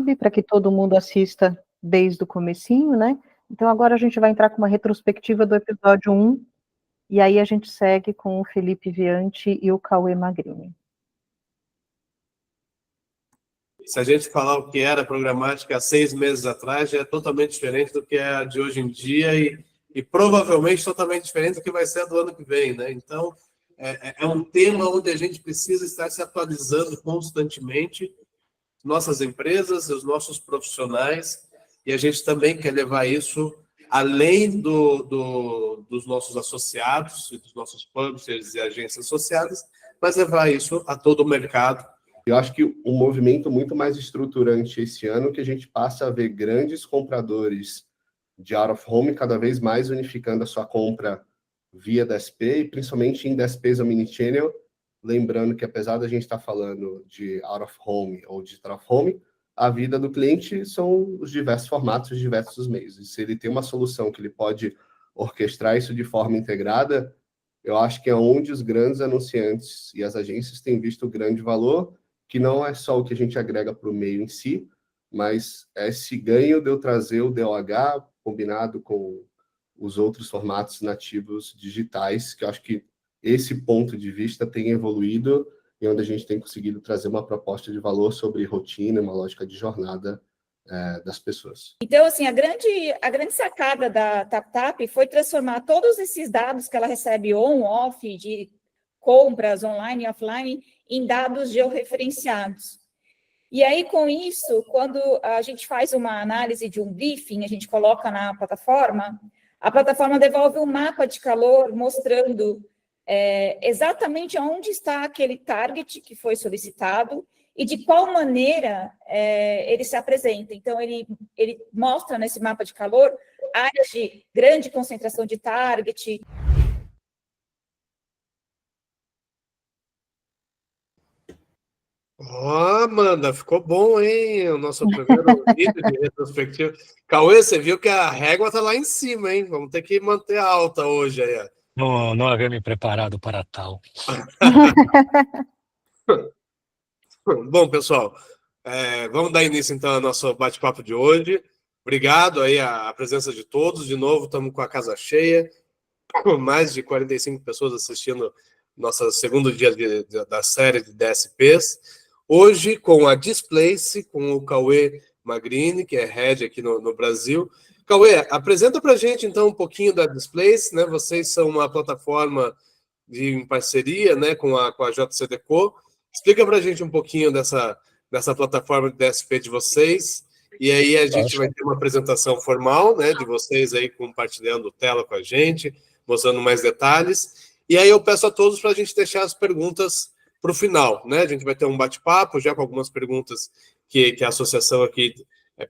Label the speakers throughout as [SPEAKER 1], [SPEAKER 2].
[SPEAKER 1] YouTube, para que todo mundo assista desde o comecinho, né? Então agora a gente vai entrar com uma retrospectiva do episódio 1, e aí a gente segue com o Felipe Vianti e o Cauê Magrini.
[SPEAKER 2] Se a gente falar o que era programática há 6 meses atrás, já é totalmente diferente do que é a de hoje em dia e provavelmente totalmente diferente do que vai ser a do ano que vem, né? Então, é um tema onde a gente precisa estar se atualizando constantemente, nossas empresas, os nossos profissionais, e a gente também quer levar isso além dos nossos associados, e dos nossos publishers e agências associadas, mas levar isso a todo o mercado.
[SPEAKER 3] Eu acho que um movimento muito mais estruturante esse ano, que a gente passa a ver grandes compradores de out of home cada vez mais unificando a sua compra via DSP, e principalmente em DSPs omnichannel, lembrando que apesar da gente estar falando de out of home ou de out of home, a vida do cliente são os diversos formatos, os diversos meios. E se ele tem uma solução que ele pode orquestrar isso de forma integrada, eu acho que é onde os grandes anunciantes e as agências têm visto o grande valor, que não é só o que a gente agrega para o meio em si, mas é esse ganho de eu trazer o DOH combinado com os outros formatos nativos digitais, que eu acho que esse ponto de vista tem evoluído e onde a gente tem conseguido trazer uma proposta de valor sobre rotina, uma lógica de jornada das pessoas.
[SPEAKER 4] Então, assim, a grande sacada da TapTap foi transformar todos esses dados que ela recebe on-off, de compras online e offline, em dados georreferenciados. E aí, com isso, quando a gente faz uma análise de um briefing, a gente coloca na plataforma, a plataforma devolve um mapa de calor mostrando exatamente onde está aquele target que foi solicitado e de qual maneira ele se apresenta. Então, ele mostra nesse mapa de calor áreas de grande concentração de target.
[SPEAKER 2] Amanda, ficou bom, hein? O nosso primeiro vídeo de retrospectiva. Cauê, você viu que a régua tá lá em cima, hein? Vamos ter que manter alta hoje aí.
[SPEAKER 5] Não havia me preparado para tal.
[SPEAKER 2] Bom, pessoal, vamos dar início, então, ao nosso bate-papo de hoje. Obrigado aí a presença de todos. De novo, estamos com a casa cheia, com mais de 45 pessoas assistindo nosso segundo dia da série de DSPs. Hoje, com a Displace, com o Cauê Magrini, que é head aqui no Brasil. Cauê, apresenta para a gente, então, um pouquinho da Displace, né? Vocês são uma plataforma em parceria, né, com a JCDecaux. Explica para a gente um pouquinho dessa plataforma de DSP de vocês, e aí a gente vai ter uma apresentação formal, né, de vocês aí compartilhando tela com a gente, mostrando mais detalhes, e aí eu peço a todos para a gente deixar as perguntas para o final, né? A gente vai ter um bate-papo já com algumas perguntas que a associação aqui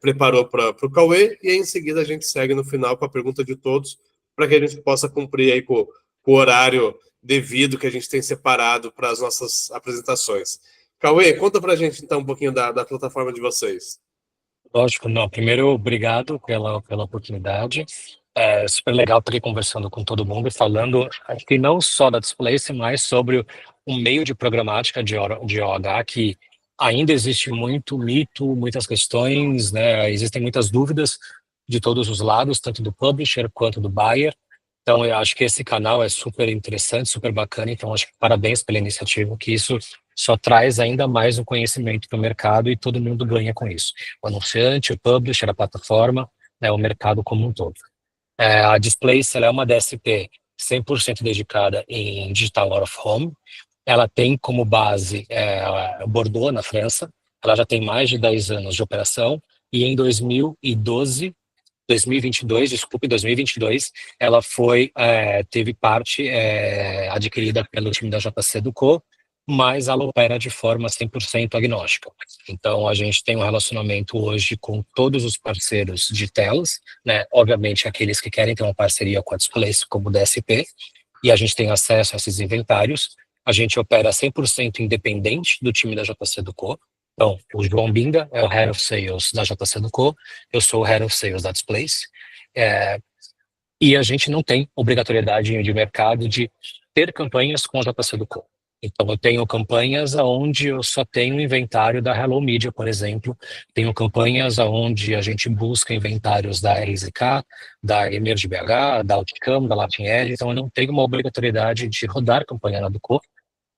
[SPEAKER 2] preparou para o Cauê, e aí em seguida a gente segue no final com a pergunta de todos, para que a gente possa cumprir aí com o horário devido que a gente tem separado para as nossas apresentações. Cauê, conta para a gente então um pouquinho da plataforma de vocês.
[SPEAKER 5] Lógico, não. Primeiro, obrigado pela oportunidade. É super legal estar aqui conversando com todo mundo e falando, acho que não só da Displace, mas sobre um meio de programática de OH que ainda existe muito mito, muitas questões, né? Existem muitas dúvidas de todos os lados, tanto do publisher quanto do buyer. Então, eu acho que esse canal é super interessante, super bacana. Então, acho que parabéns pela iniciativa, que isso só traz ainda mais o conhecimento para o mercado e todo mundo ganha com isso. O anunciante, o publisher, a plataforma, né, o mercado como um todo. A Displace, ela é uma DSP 100% dedicada em Digital Out of Home. Ela tem como base Bordeaux, na França. Ela já tem mais de 10 anos de operação e em 2022, ela teve parte adquirida pelo time da JCDecaux, mas ela opera de forma 100% agnóstica. Então, a gente tem um relacionamento hoje com todos os parceiros de telas, né? Obviamente, aqueles que querem ter uma parceria com a Displace como DSP, e a gente tem acesso a esses inventários. A gente opera 100% independente do time da JCDecaux. Então, o João Binga é o Head of Sales da JCDecaux, eu sou o Head of Sales da Displace, e a gente não tem obrigatoriedade de mercado de ter campanhas com a JCDecaux. Então, eu tenho campanhas onde eu só tenho inventário da Hello Media, por exemplo. Tenho campanhas onde a gente busca inventários da RZK, da Emerge BH, da Outcome, da Latin-Edge. Então, eu não tenho uma obrigatoriedade de rodar campanha na Ducô.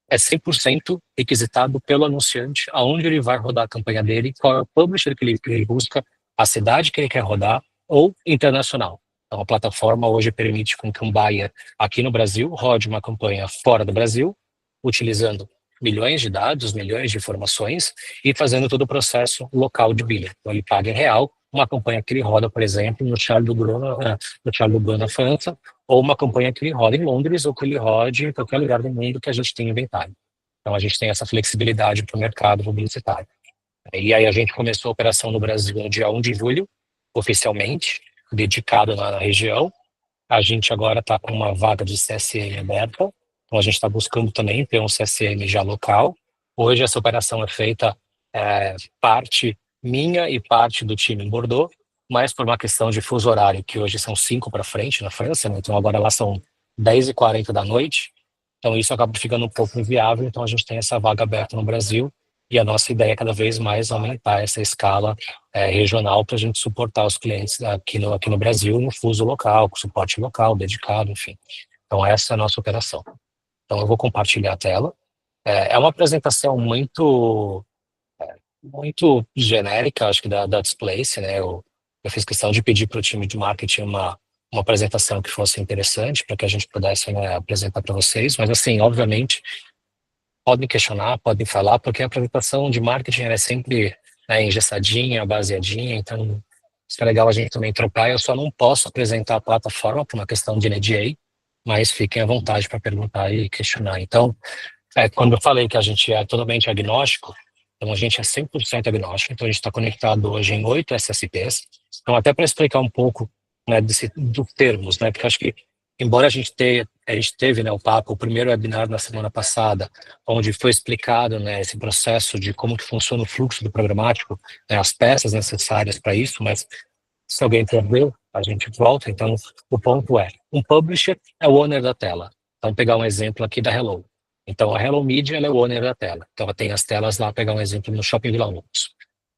[SPEAKER 5] É 100% requisitado pelo anunciante aonde ele vai rodar a campanha dele, qual é o publisher que ele busca, a cidade que ele quer rodar ou internacional. Então, a plataforma hoje permite com que um buyer aqui no Brasil rode uma campanha fora do Brasil, utilizando milhões de dados, milhões de informações e fazendo todo o processo local de billing. Então, ele paga em real uma campanha que ele roda, por exemplo, no Charles de Gaulle, na França, ou uma campanha que ele roda em Londres ou que ele rode em qualquer lugar do mundo que a gente tem inventário. Então, a gente tem essa flexibilidade para o mercado publicitário. E aí a gente começou a operação no Brasil no dia 1 de julho, oficialmente, dedicado na região. A gente agora está com uma vaga de CSM aberta, então a gente está buscando também ter um CSM já local. Hoje essa operação é feita parte minha e parte do time em Bordeaux, mas por uma questão de fuso horário, que hoje são 5 para frente na França, né? Então agora lá são 10h40 da noite, então isso acaba ficando um pouco inviável, então a gente tem essa vaga aberta no Brasil, e a nossa ideia é cada vez mais aumentar essa escala regional para a gente suportar os clientes aqui no Brasil, no fuso local, com suporte local, dedicado, enfim. Então essa é a nossa operação. Então eu vou compartilhar a tela. É uma apresentação muito genérica, acho que da Displace, né? Eu fiz questão de pedir para o time de marketing uma apresentação que fosse interessante para que a gente pudesse, né, apresentar para vocês, mas assim, obviamente, podem questionar, podem falar, porque a apresentação de marketing é sempre, né, engessadinha, baseadinha, então isso é legal a gente também trocar. Eu só não posso apresentar a plataforma por uma questão de NDA, mas fiquem à vontade para perguntar e questionar. Então, quando eu falei que a gente é totalmente agnóstico, então a gente é 100% agnóstico, então a gente está conectado hoje em 8 SSPs. Então, até para explicar um pouco, né, dos termos, né, porque acho que, embora a gente teve, né, o primeiro webinar na semana passada, onde foi explicado, né, esse processo de como que funciona o fluxo do programático, né, as peças necessárias para isso, mas se alguém perdeu, a gente volta. Então, o ponto é, um publisher é o owner da tela. Então, pegar um exemplo aqui da Hello. Então, a Hello Media ela é o owner da tela. Então, ela tem as telas lá, pegar um exemplo no Shopping Vila Lobos.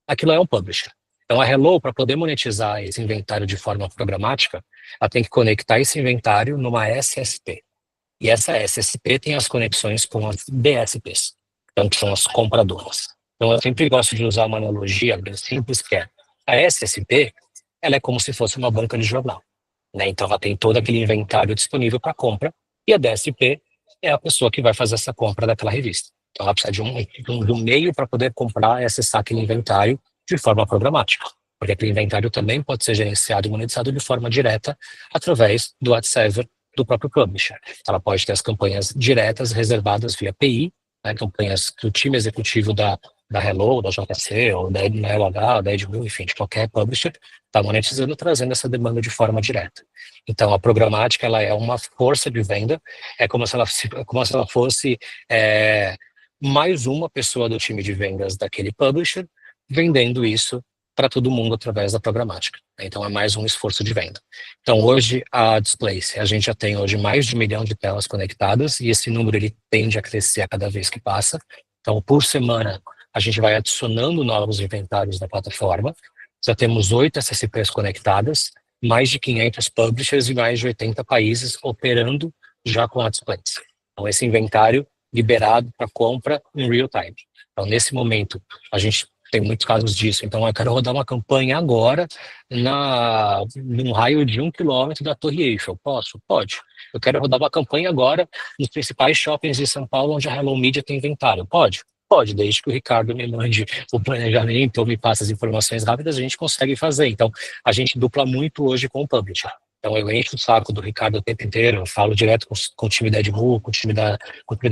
[SPEAKER 5] Aquilo é um publisher. Então, a Hello, para poder monetizar esse inventário de forma programática, ela tem que conectar esse inventário numa SSP. E essa SSP tem as conexões com as DSPs, então, que são as compradoras. Então, eu sempre gosto de usar uma analogia bem simples, que é a SSP, ela é como se fosse uma banca de jornal, né? Então, ela tem todo aquele inventário disponível para compra, e a DSP é a pessoa que vai fazer essa compra daquela revista. Então, ela precisa de um meio para poder comprar e acessar aquele inventário de forma programática, porque aquele inventário também pode ser gerenciado e monetizado de forma direta através do ad server do próprio publisher. Ela pode ter as campanhas diretas reservadas via API, né, campanhas que o time executivo da Hello, da JC, ou da LH, da Edmil, enfim, de qualquer publisher, está monetizando, trazendo essa demanda de forma direta. Então, a programática ela é uma força de venda, é como se ela fosse mais uma pessoa do time de vendas daquele publisher, vendendo isso para todo mundo através da programática. Então, é mais um esforço de venda. Então, hoje, a Displace, a gente já tem hoje mais de 1 milhão de telas conectadas, e esse número ele tende a crescer a cada vez que passa. Então, por semana, a gente vai adicionando novos inventários na plataforma. Já temos 8 SSPs conectadas, mais de 500 publishers e mais de 80 países operando já com a Displace. Então, esse inventário liberado para compra em real time. Então, nesse momento, a gente tem muitos casos disso. Então, eu quero rodar uma campanha agora num raio de 1 quilômetro da Torre Eiffel. Posso? Pode. Eu quero rodar uma campanha agora nos principais shoppings de São Paulo, onde a Hello Media tem inventário. Pode? Pode, desde que o Ricardo me mande o planejamento ou me passe as informações rápidas, a gente consegue fazer. Então, a gente dupla muito hoje com o publisher. Então, eu encho o saco do Ricardo o tempo inteiro, eu falo direto com o time da Edmul, com o time da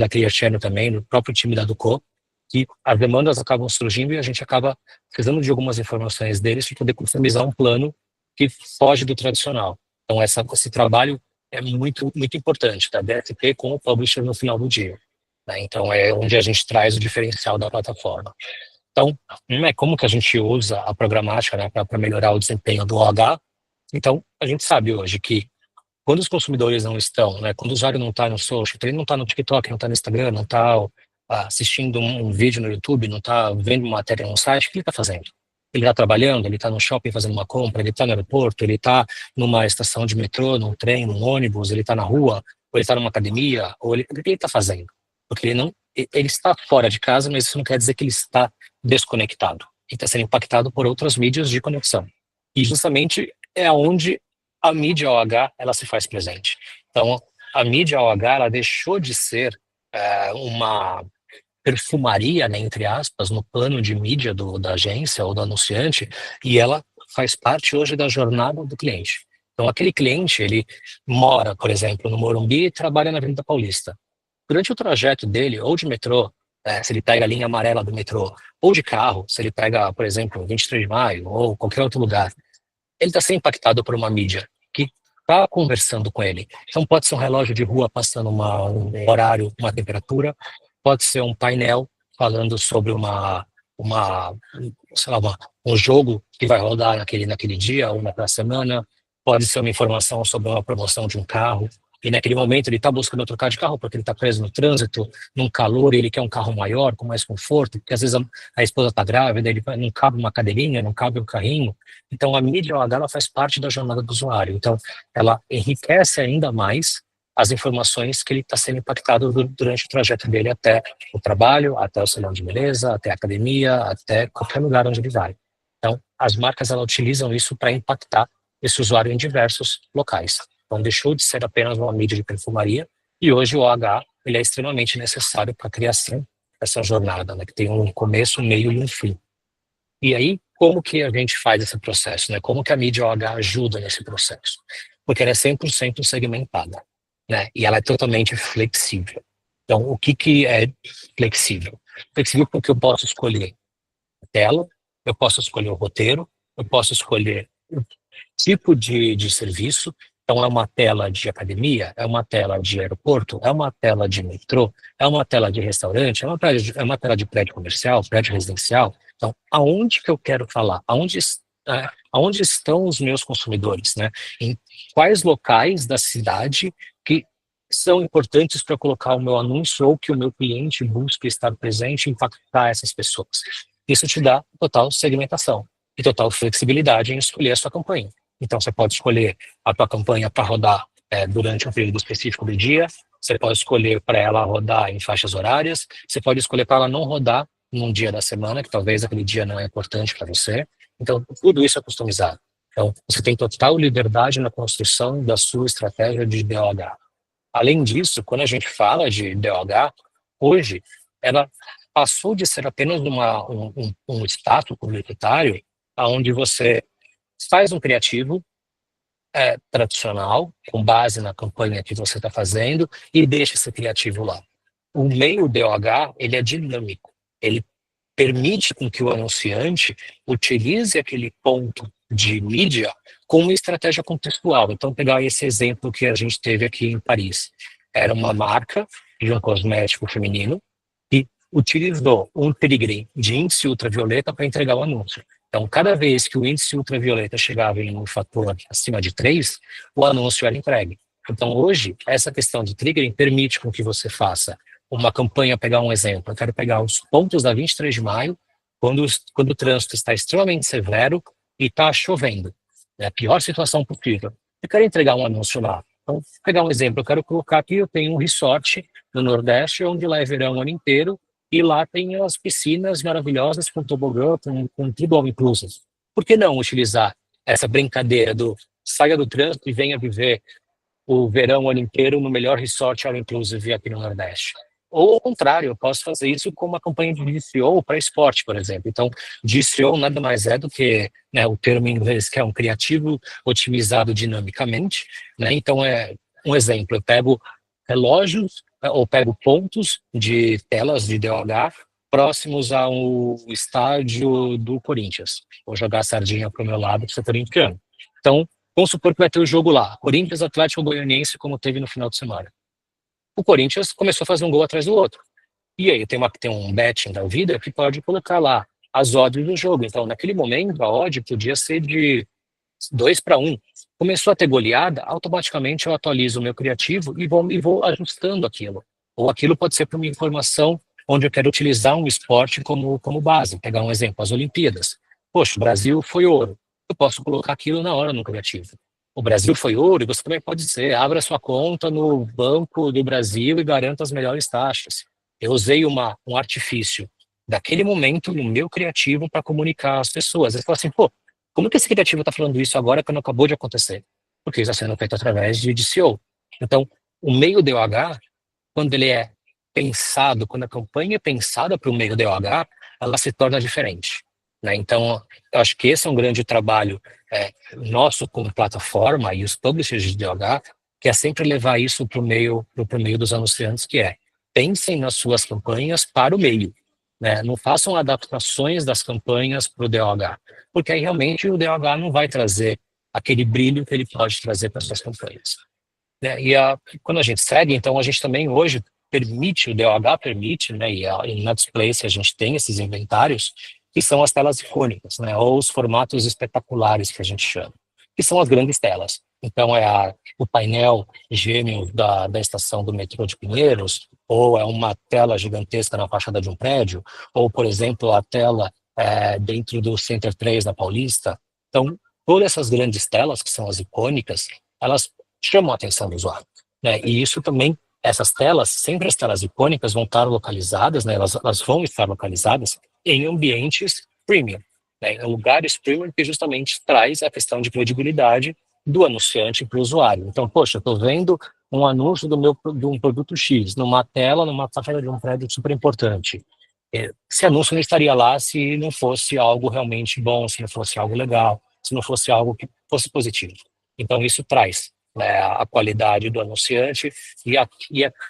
[SPEAKER 5] Clear Channel também, no próprio time da Ducô, que as demandas acabam surgindo e a gente acaba precisando de algumas informações deles para poder customizar um plano que foge do tradicional. Então, esse trabalho é muito, muito importante, da DSP com o publisher no final do dia, né? Então, é onde a gente traz o diferencial da plataforma. Então, como que a gente usa a programática, né, para melhorar o desempenho do OH? Então, a gente sabe hoje que quando os consumidores não estão, né, quando o usuário não está no social, ele não está no TikTok, não está no Instagram, não está assistindo um vídeo no YouTube, não está vendo uma matéria no site, o que ele está fazendo? Ele está trabalhando, ele está no shopping fazendo uma compra, ele está no aeroporto, ele está numa estação de metrô, num trem, num ônibus, ele está na rua, ou ele está numa academia, ou o que ele está fazendo? Porque ele está fora de casa, mas isso não quer dizer que ele está desconectado. Ele está sendo impactado por outras mídias de conexão. E justamente é onde a mídia OH ela se faz presente. Então, a mídia OH ela deixou de ser uma perfumaria, né, entre aspas, no plano de mídia da agência ou do anunciante, e ela faz parte hoje da jornada do cliente. Então, aquele cliente, ele mora, por exemplo, no Morumbi e trabalha na Avenida Paulista. Durante o trajeto dele, ou de metrô, se ele pega a linha amarela do metrô, ou de carro, se ele pega, por exemplo, 23 de maio, ou qualquer outro lugar, ele está sendo impactado por uma mídia que está conversando com ele. Então, pode ser um relógio de rua passando um horário, uma temperatura, pode ser um painel falando sobre um jogo que vai rodar naquele dia ou naquela semana, pode ser uma informação sobre uma promoção de um carro, e naquele momento ele está buscando trocar de carro porque ele está preso no trânsito, num calor, e ele quer um carro maior, com mais conforto, porque às vezes a esposa está grávida, ele não cabe uma cadeirinha, não cabe um carrinho. Então a mídia OH ela faz parte da jornada do usuário, então ela enriquece ainda mais as informações que ele está sendo impactado durante o trajeto dele até o trabalho, até o salão de beleza, até a academia, até qualquer lugar onde ele vai. Então, as marcas elas utilizam isso para impactar esse usuário em diversos locais. Então, deixou de ser apenas uma mídia de perfumaria e hoje o OH ele é extremamente necessário para a criação dessa jornada, né, que tem um começo, um meio e um fim. E aí, como que a gente faz esse processo? Né? Como que a mídia OH ajuda nesse processo? Porque ela é 100% segmentada. Né? E ela é totalmente flexível. Então, o que é flexível? Flexível porque eu posso escolher a tela, eu posso escolher o roteiro, eu posso escolher o tipo de serviço. Então, é uma tela de academia, é uma tela de aeroporto, é uma tela de metrô, é uma tela de restaurante, é uma tela de prédio comercial, prédio residencial. Então, aonde que eu quero falar? Aonde estão os meus consumidores? Né? Em quais locais da cidade que são importantes para colocar o meu anúncio ou que o meu cliente busque estar presente e impactar essas pessoas. Isso te dá total segmentação e total flexibilidade em escolher a sua campanha. Então, você pode escolher a tua campanha para rodar durante um período específico do dia, você pode escolher para ela rodar em faixas horárias, você pode escolher para ela não rodar num dia da semana, que talvez aquele dia não é importante para você. Então, tudo isso é customizado. Então, você tem total liberdade na construção da sua estratégia de DOH. Além disso, quando a gente fala de DOH, hoje, ela passou de ser apenas um status publicitário, onde você faz um criativo tradicional, com base na campanha que você está fazendo, e deixa esse criativo lá. O meio DOH, ele é dinâmico. Ele permite com que o anunciante utilize aquele ponto de mídia com uma estratégia contextual. Então, pegar esse exemplo que a gente teve aqui em Paris. Era uma marca de um cosmético feminino que utilizou um triggering de índice ultravioleta para entregar o anúncio. Então, cada vez que o índice ultravioleta chegava em um fator acima de 3, o anúncio era entregue. Então, hoje, essa questão de triggering permite com que você faça uma campanha, pegar um exemplo. Eu quero pegar os pontos da 23 de maio, quando o trânsito está extremamente severo e está chovendo. É a pior situação possível. Eu quero entregar um anúncio lá. Então, vou pegar um exemplo. Eu quero colocar aqui, eu tenho um resort no Nordeste, onde lá é verão o ano inteiro, e lá tem as piscinas maravilhosas com tobogã, com tudo all inclusive. Por que não utilizar essa brincadeira do saia do trânsito e venha viver o verão o ano inteiro no melhor resort all inclusive aqui no Nordeste? Ou ao contrário, eu posso fazer isso com uma campanha de DCO para esporte, por exemplo. Então, DCO nada mais é do que o termo em inglês, que é um criativo otimizado dinamicamente. Né? Então, é um exemplo, eu pego relógios ou pego pontos de telas de DOH próximos ao estádio do Corinthians. Vou jogar a sardinha para o meu lado, que você é corintiano. Então, vamos supor que vai ter o jogo lá, Corinthians Atlético Goianiense, como teve no final de semana. O Corinthians começou a fazer um gol atrás do outro. E aí tem um betting da vida que pode colocar lá as odds do jogo. Então, naquele momento, a odd podia ser de 2-1. Começou a ter goleada, automaticamente eu atualizo o meu criativo e vou ajustando aquilo. Ou aquilo pode ser para uma informação onde eu quero utilizar um esporte como base. Pegar um exemplo, as Olimpíadas. Poxa, o Brasil foi ouro. Eu posso colocar aquilo na hora no criativo. O Brasil foi ouro e você também pode dizer, abra sua conta no Banco do Brasil e garanta as melhores taxas. Eu usei um artifício daquele momento no meu criativo para comunicar às pessoas. Eles falam assim, pô, como que esse criativo está falando isso agora quando acabou de acontecer? Porque isso está sendo feito através de SEO. Então, o meio DOH, quando ele é pensado, quando a campanha é pensada para o meio DOH, ela se torna diferente, né? Então, eu acho que esse é um grande trabalho nosso como plataforma e os publishers de DOH, que é sempre levar isso para o meio dos anunciantes, que pensem nas suas campanhas para o meio, né? Não façam adaptações das campanhas para o DOH, porque aí realmente o DOH não vai trazer aquele brilho que ele pode trazer para as suas campanhas, né? Quando a gente segue, então a gente também hoje permite, o DOH permite, né, e na Displace a gente tem esses inventários, que são as telas icônicas, né, ou os formatos espetaculares que a gente chama, que são as grandes telas. Então o painel gêmeo da estação do metrô de Pinheiros, ou é uma tela gigantesca na fachada de um prédio, ou, por exemplo, a tela dentro do Center 3 da Paulista. Então, todas essas grandes telas, que são as icônicas, elas chamam a atenção do usuário, né? E isso também, essas telas, sempre as telas icônicas vão estar localizadas, né? Elas vão estar localizadas em ambientes premium, né? Em lugares premium, que justamente traz a questão de credibilidade do anunciante para o usuário. Então, poxa, eu estou vendo um anúncio de um produto X numa tela, numa fachada de um prédio super importante. Esse anúncio não estaria lá se não fosse algo realmente bom, se não fosse algo legal, se não fosse algo que fosse positivo. Então, isso traz, né, a qualidade do anunciante e a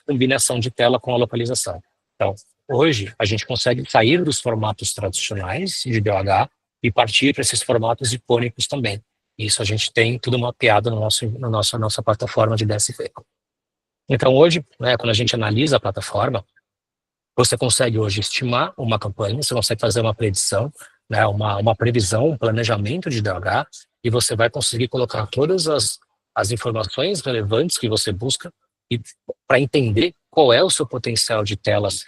[SPEAKER 5] combinação de tela com a localização. Então, hoje, a gente consegue sair dos formatos tradicionais de DOH e partir para esses formatos icônicos também. Isso a gente tem tudo mapeado na nossa plataforma de DSP. Então, hoje, né, quando a gente analisa a plataforma, você consegue hoje estimar uma campanha, você consegue fazer uma predição, né, uma previsão, um planejamento de DOH, e você vai conseguir colocar todas as informações relevantes que você busca e para entender qual é o seu potencial de telas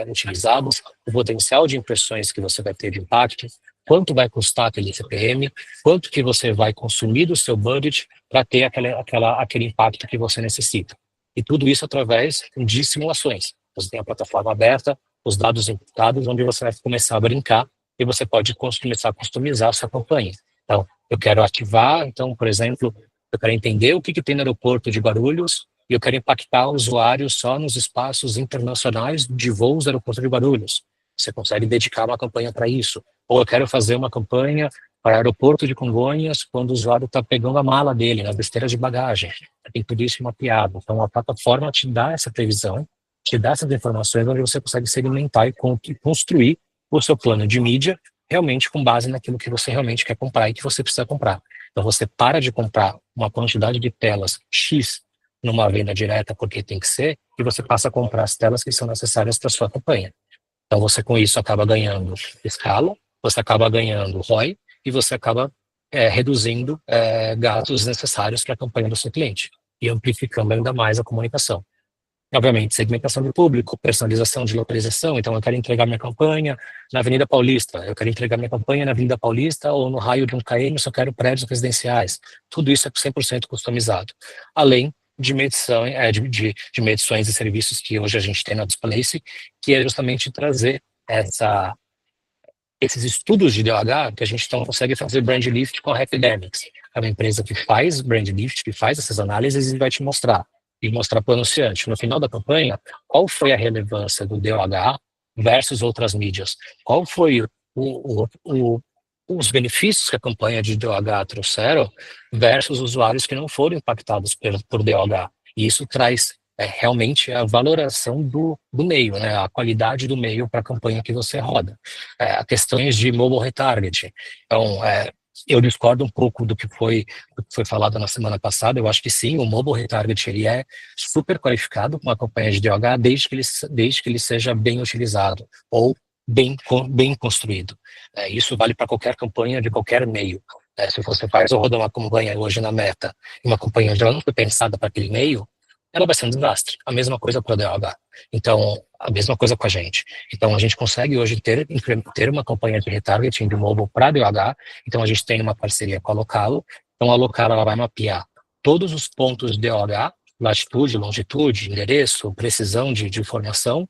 [SPEAKER 5] utilizadas, o potencial de impressões que você vai ter de impacto, quanto vai custar aquele CPM, quanto que você vai consumir do seu budget para ter aquele impacto que você necessita. E tudo isso através de simulações. Você tem a plataforma aberta, os dados imputados, onde você vai começar a brincar e você pode começar a customizar a sua campanha. Então, eu quero ativar, então, por exemplo, eu quero entender o que tem no aeroporto de Guarulhos e eu quero impactar o usuário só nos espaços internacionais de voos do aeroporto de Guarulhos. Você consegue dedicar uma campanha para isso. Ou eu quero fazer uma campanha para o aeroporto de Congonhas quando o usuário está pegando a mala dele, na besteira de bagagem. Tem tudo isso mapeado. Então, a plataforma te dá essa previsão, te dá essas informações onde você consegue segmentar e construir o seu plano de mídia realmente com base naquilo que você realmente quer comprar e que você precisa comprar. Então, você para de comprar uma quantidade de telas X numa venda direta porque tem que ser, e você passa a comprar as telas que são necessárias para a sua campanha. Então, você com isso acaba ganhando escala, você acaba ganhando ROI e você acaba reduzindo gastos necessários para a campanha do seu cliente e amplificando ainda mais a comunicação. Obviamente, segmentação de público, personalização de localização. Então, eu quero entregar minha campanha na Avenida Paulista, eu quero entregar minha campanha na Avenida Paulista ou no raio de 1 km, só quero prédios residenciais. Tudo isso é 100% customizado. Além de medições e serviços que hoje a gente tem na Displace, que é justamente trazer esses estudos de DOH que a gente então consegue fazer brand lift com a Rapidemics. É uma empresa que faz brand lift, que faz essas análises e vai te mostrar. E mostrar para o anunciante, no final da campanha, qual foi a relevância do DOH versus outras mídias. Qual foi os benefícios que a campanha de DOH trouxeram versus usuários que não foram impactados por DOH. E isso traz realmente a valoração do meio, né? A qualidade do meio para a campanha que você roda. Questões de mobile retargeting. Então, eu discordo um pouco do que foi falado na semana passada. Eu acho que sim, o mobile retargeting ele é super qualificado com a campanha de DOH desde que ele seja bem utilizado ou bem construído. Isso vale para qualquer campanha de qualquer meio. Se você faz ou roda uma campanha hoje na Meta, uma campanha onde ela não foi pensada para aquele meio, ela vai ser um desastre. A mesma coisa para o DOH. Então, a mesma coisa com a gente. Então, a gente consegue hoje ter uma campanha de retargeting de mobile para DOH. Então, a gente tem uma parceria com a Localo. Então, a Localo ela vai mapear todos os pontos DOH, latitude, longitude, endereço, precisão de informação.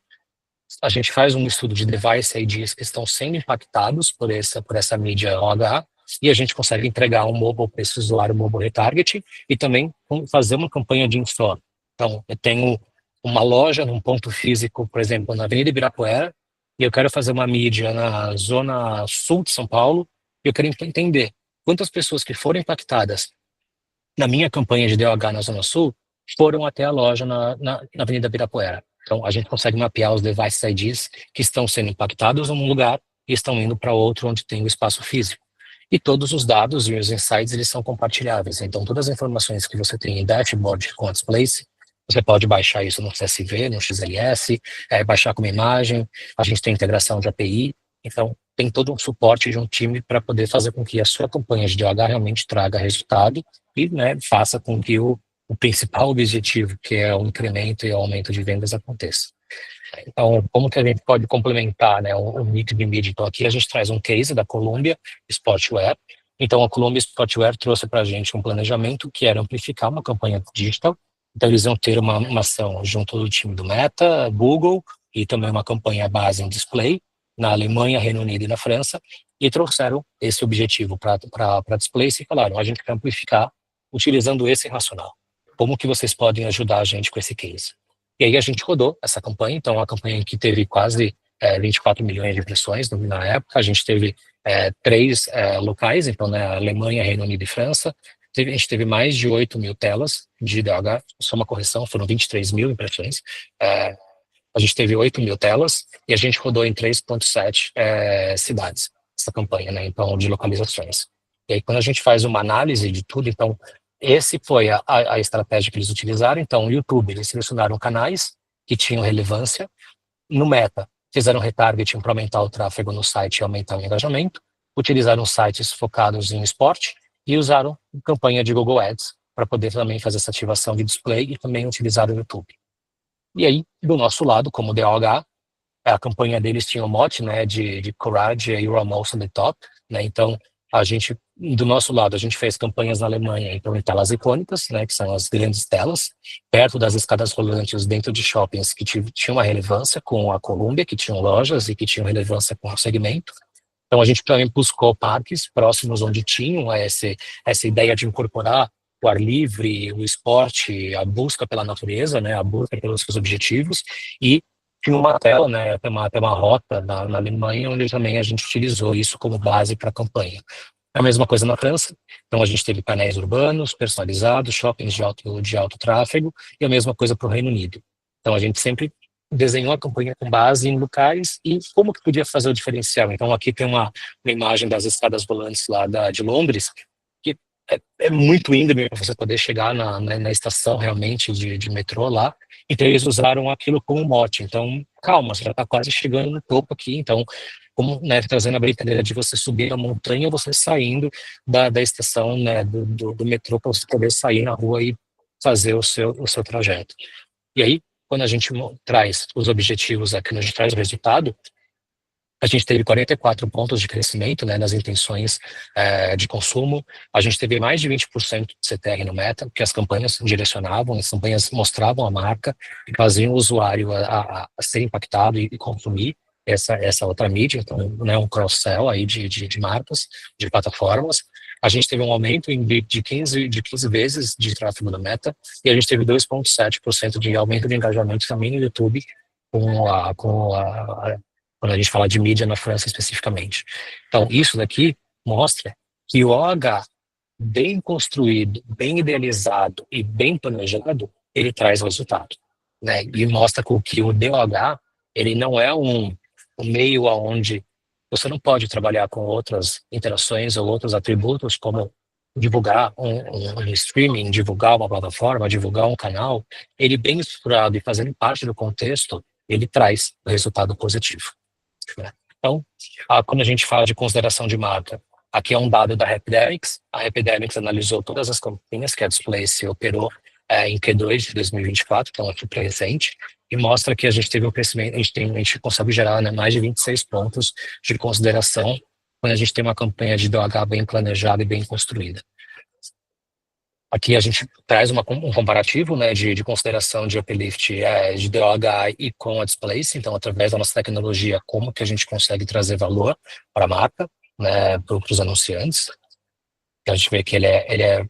[SPEAKER 5] A gente faz um estudo de device IDs que estão sendo impactados por essa mídia OH, e a gente consegue entregar um mobile para esse usuário, mobile retargeting, e também fazer uma campanha de in-store. Então, eu tenho uma loja num ponto físico, por exemplo, na Avenida Ibirapuera, e eu quero fazer uma mídia na zona sul de São Paulo, e eu quero entender quantas pessoas que foram impactadas na minha campanha de DOH na Zona Sul foram até a loja na Avenida Ibirapuera. Então, a gente consegue mapear os device IDs que estão sendo impactados num lugar e estão indo para outro onde tem o espaço físico. E todos os dados e os insights, eles são compartilháveis. Então, todas as informações que você tem em dashboard com a Displace, você pode baixar isso no CSV, no XLS, baixar como imagem. A gente tem integração de API. Então, tem todo um suporte de um time para poder fazer com que a sua campanha de DOH realmente traga resultado e, né, faça com que o principal objetivo, que é o incremento e o aumento de vendas, aconteça. Então, como que a gente pode complementar, né, o mix de mídia? Então, aqui a gente traz um case da Columbia Sportswear. Então, a Columbia Sportswear trouxe para a gente um planejamento que era amplificar uma campanha digital. Então, eles iam ter uma ação junto do time do Meta, Google, e também uma campanha base em display, na Alemanha, Reino Unido e na França, e trouxeram esse objetivo para a Displace e falaram, a gente quer amplificar utilizando esse racional. Como que vocês podem ajudar a gente com esse case? E aí a gente rodou essa campanha, então uma campanha que teve quase 24 milhões de impressões na época, a gente teve 3 locais, então na Alemanha, Reino Unido e França, a gente teve mais de 8 mil telas de DOH, só uma correção, foram 23 mil impressões, a gente teve 8 mil telas e a gente rodou em 3,7 cidades essa campanha, né? Então, de localizações. E aí, quando a gente faz uma análise de tudo, então, esse foi a estratégia que eles utilizaram. Então, no YouTube, eles selecionaram canais que tinham relevância. No Meta, fizeram retargeting para aumentar o tráfego no site e aumentar o engajamento. Utilizaram sites focados em esporte e usaram campanha de Google Ads para poder também fazer essa ativação de display e também utilizaram o YouTube. E aí, do nosso lado, como DOH, a campanha deles tinha o mote, né, de Courage e You're Almost on the Top, né, então a gente, do nosso lado, a gente fez campanhas na Alemanha, então em telas icônicas, né, que são as grandes telas, perto das escadas rolantes dentro de shoppings que tinham uma relevância com a Columbia, que tinham lojas e que tinham relevância com o segmento. Então a gente também buscou parques próximos onde tinham essa ideia de incorporar o ar livre, o esporte, a busca pela natureza, né, a busca pelos seus objetivos, e tinha uma tela, né, tem uma rota na Alemanha, onde também a gente utilizou isso como base para a campanha. A mesma coisa na França, então a gente teve painéis urbanos, personalizados, shoppings de alto tráfego, e a mesma coisa para o Reino Unido. Então a gente sempre desenhou a campanha com base em locais e como que podia fazer o diferencial. Então aqui tem uma imagem das escadas volantes lá de Londres, que é muito íngreme para você poder chegar na estação realmente de metrô lá. Então eles usaram aquilo como mote. Então, calma, você já está quase chegando no topo aqui. Então, como, né, trazendo a brincadeira de você subir a montanha, você saindo da estação, né, do metrô, para você poder sair na rua e fazer o seu trajeto. E aí, quando a gente traz os objetivos aqui, quando a gente traz o resultado, a gente teve 44 pontos de crescimento, né, nas intenções de consumo. A gente teve mais de 20% de CTR no Meta, que as campanhas direcionavam, as campanhas mostravam a marca e faziam o usuário a ser impactado e consumir essa outra mídia. Então, né, um cross-sell aí de marcas, de plataformas. A gente teve um aumento de 15 vezes de tráfego no Meta e a gente teve 2,7% de aumento de engajamento também no YouTube quando a gente fala de mídia na França especificamente. Então, isso daqui mostra que o OH bem construído, bem idealizado e bem planejado, ele traz resultado, né? E mostra que o DOH, ele não é um meio aonde você não pode trabalhar com outras interações ou outros atributos, como divulgar um streaming, divulgar uma plataforma, divulgar um canal. Ele bem estruturado e fazendo parte do contexto, ele traz resultado positivo. Então, quando a gente fala de consideração de marca, aqui é um dado da Rapidemics. A Rapidemics analisou todas as campanhas que a Displace operou em Q2 de 2024, então aqui presente, e mostra que a gente teve um crescimento, a gente consegue gerar, né, mais de 26 pontos de consideração quando a gente tem uma campanha de DOH bem planejada e bem construída. Aqui a gente traz um comparativo, né, de consideração de uplift de DOH e com a Displace, então através da nossa tecnologia, como que a gente consegue trazer valor para a marca, né, para os anunciantes. A gente vê que ele é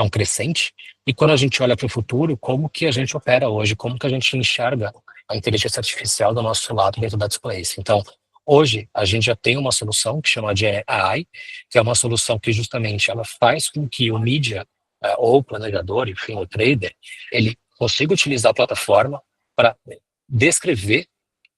[SPEAKER 5] um crescente, e quando a gente olha para o futuro, como que a gente opera hoje, como que a gente enxerga a inteligência artificial do nosso lado dentro da Displace. Então, hoje, a gente já tem uma solução que chama de AI, que é uma solução que justamente ela faz com que o mídia, ou o planejador, enfim, o trader, ele consiga utilizar a plataforma para descrever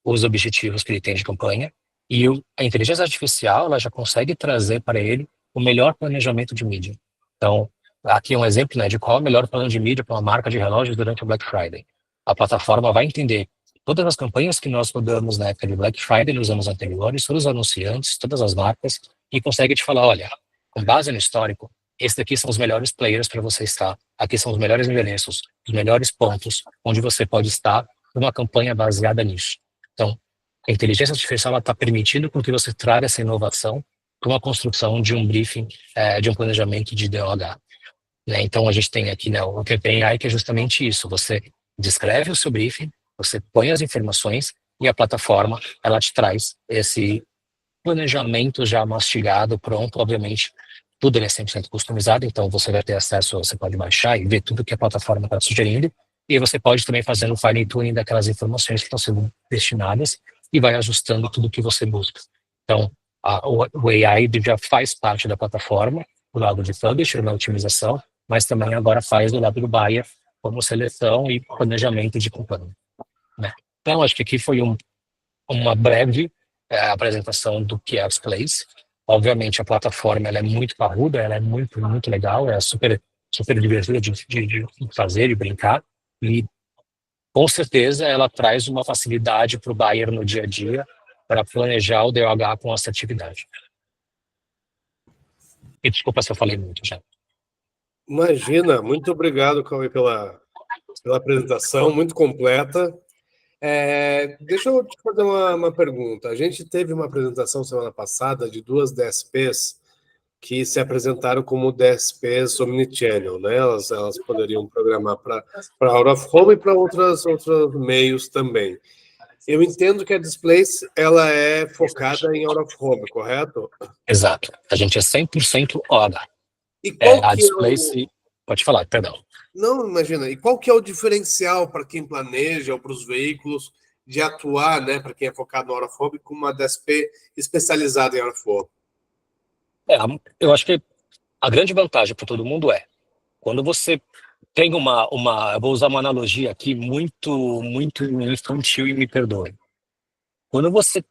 [SPEAKER 5] os objetivos que ele tem de campanha, e a inteligência artificial ela já consegue trazer para ele o melhor planejamento de mídia. Então, aqui é um exemplo, né, de qual é o melhor plano de mídia para uma marca de relógios durante o Black Friday. A plataforma vai entender todas as campanhas que nós rodamos na época de Black Friday nos anos anteriores, todos os anunciantes, todas as marcas, e consegue te falar, olha, com base no histórico, esses daqui são os melhores players para você estar, aqui são os melhores endereços, os melhores pontos onde você pode estar numa campanha baseada nisso. Então, a inteligência artificial está permitindo com que você traga essa inovação para uma construção de um briefing, de um planejamento de DOH. Né? Então, a gente tem aqui, né, o Campaign AI, que é justamente isso. Você descreve o seu briefing, você põe as informações e a plataforma, ela te traz esse planejamento já mastigado, pronto. Obviamente, tudo é 100% customizado, então você vai ter acesso, você pode baixar e ver tudo que a plataforma está sugerindo, e você pode também fazer o fine tuning daquelas informações que estão sendo destinadas e vai ajustando tudo que você busca. Então, o AI já faz parte da plataforma, do lado de publisher, na otimização, mas também agora faz do lado do buyer, como seleção e planejamento de campanha. Né? Então, acho que aqui foi uma breve apresentação do que é a Displace. Obviamente, a plataforma ela é muito parruda, ela é muito, muito legal, é super, super divertida de fazer e brincar, e com certeza ela traz uma facilidade para o buyer no dia a dia para planejar o DOH com assertividade. E desculpa se eu falei muito já.
[SPEAKER 2] Imagina, muito obrigado, Cauê, pela apresentação, muito completa. Deixa eu te fazer uma pergunta. A gente teve uma apresentação semana passada de duas DSPs que se apresentaram como DSPs Omnichannel, né? Elas poderiam programar para Out of Home e para outros meios também. Eu entendo que a Displace ela é focada em Out of Home, correto?
[SPEAKER 5] Exato. A gente é 100% OH.
[SPEAKER 2] E qual
[SPEAKER 5] A
[SPEAKER 2] que
[SPEAKER 5] Displace... Pode falar, perdão.
[SPEAKER 2] Não, imagina. E qual que é o diferencial para quem planeja ou para os veículos de atuar, né, para quem é focado no Out of Home, com uma DSP especializada em Out of Home?
[SPEAKER 5] Eu acho que a grande vantagem para todo mundo quando você tem eu vou usar uma analogia aqui muito, muito infantil e me perdoe. Quando você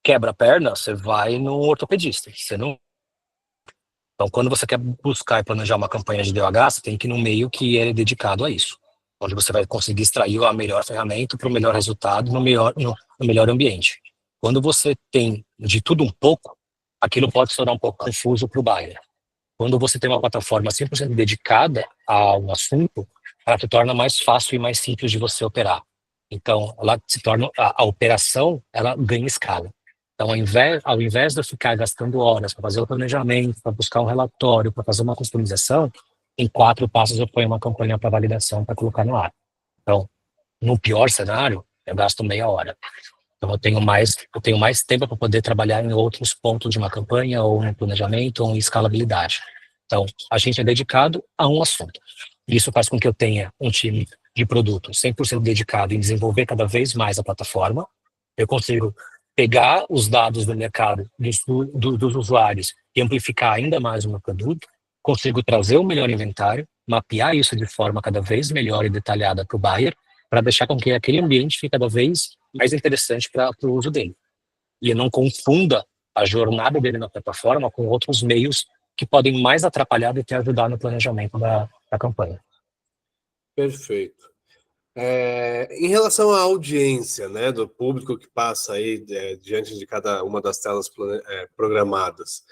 [SPEAKER 5] quebra a perna, você vai no ortopedista. Então, quando você quer buscar e planejar uma campanha de DOH, você tem que ir num meio que é dedicado a isso, onde você vai conseguir extrair a melhor ferramenta para o melhor resultado no melhor ambiente. Quando você tem de tudo um pouco, aquilo pode se tornar um pouco confuso para o buyer. Quando você tem uma plataforma 100% dedicada a um assunto, ela se torna mais fácil e mais simples de você operar. Então, ela se torna a operação, ela ganha escala. Então, ao invés de eu ficar gastando horas para fazer o planejamento, para buscar um relatório, para fazer uma customização, em 4 passos eu ponho uma campanha para validação para colocar no ar. Então, no pior cenário, eu gasto meia hora. Então, eu tenho mais tempo para poder trabalhar em outros pontos de uma campanha, ou no planejamento, ou em escalabilidade. Então, a gente é dedicado a um assunto. Isso faz com que eu tenha um time de produto 100% dedicado em desenvolver cada vez mais a plataforma. Eu consigo pegar os dados do mercado, dos usuários, e amplificar ainda mais o meu produto. Consigo trazer o melhor inventário, mapear isso de forma cada vez melhor e detalhada para o buyer, para deixar com que aquele ambiente fique cada vez mais interessante para o uso dele. E eu não confunda a jornada dele na plataforma com outros meios que podem mais atrapalhar do que ajudar no planejamento da campanha.
[SPEAKER 2] Perfeito. Em relação à audiência, né, do público que passa aí diante de cada uma das telas programadas,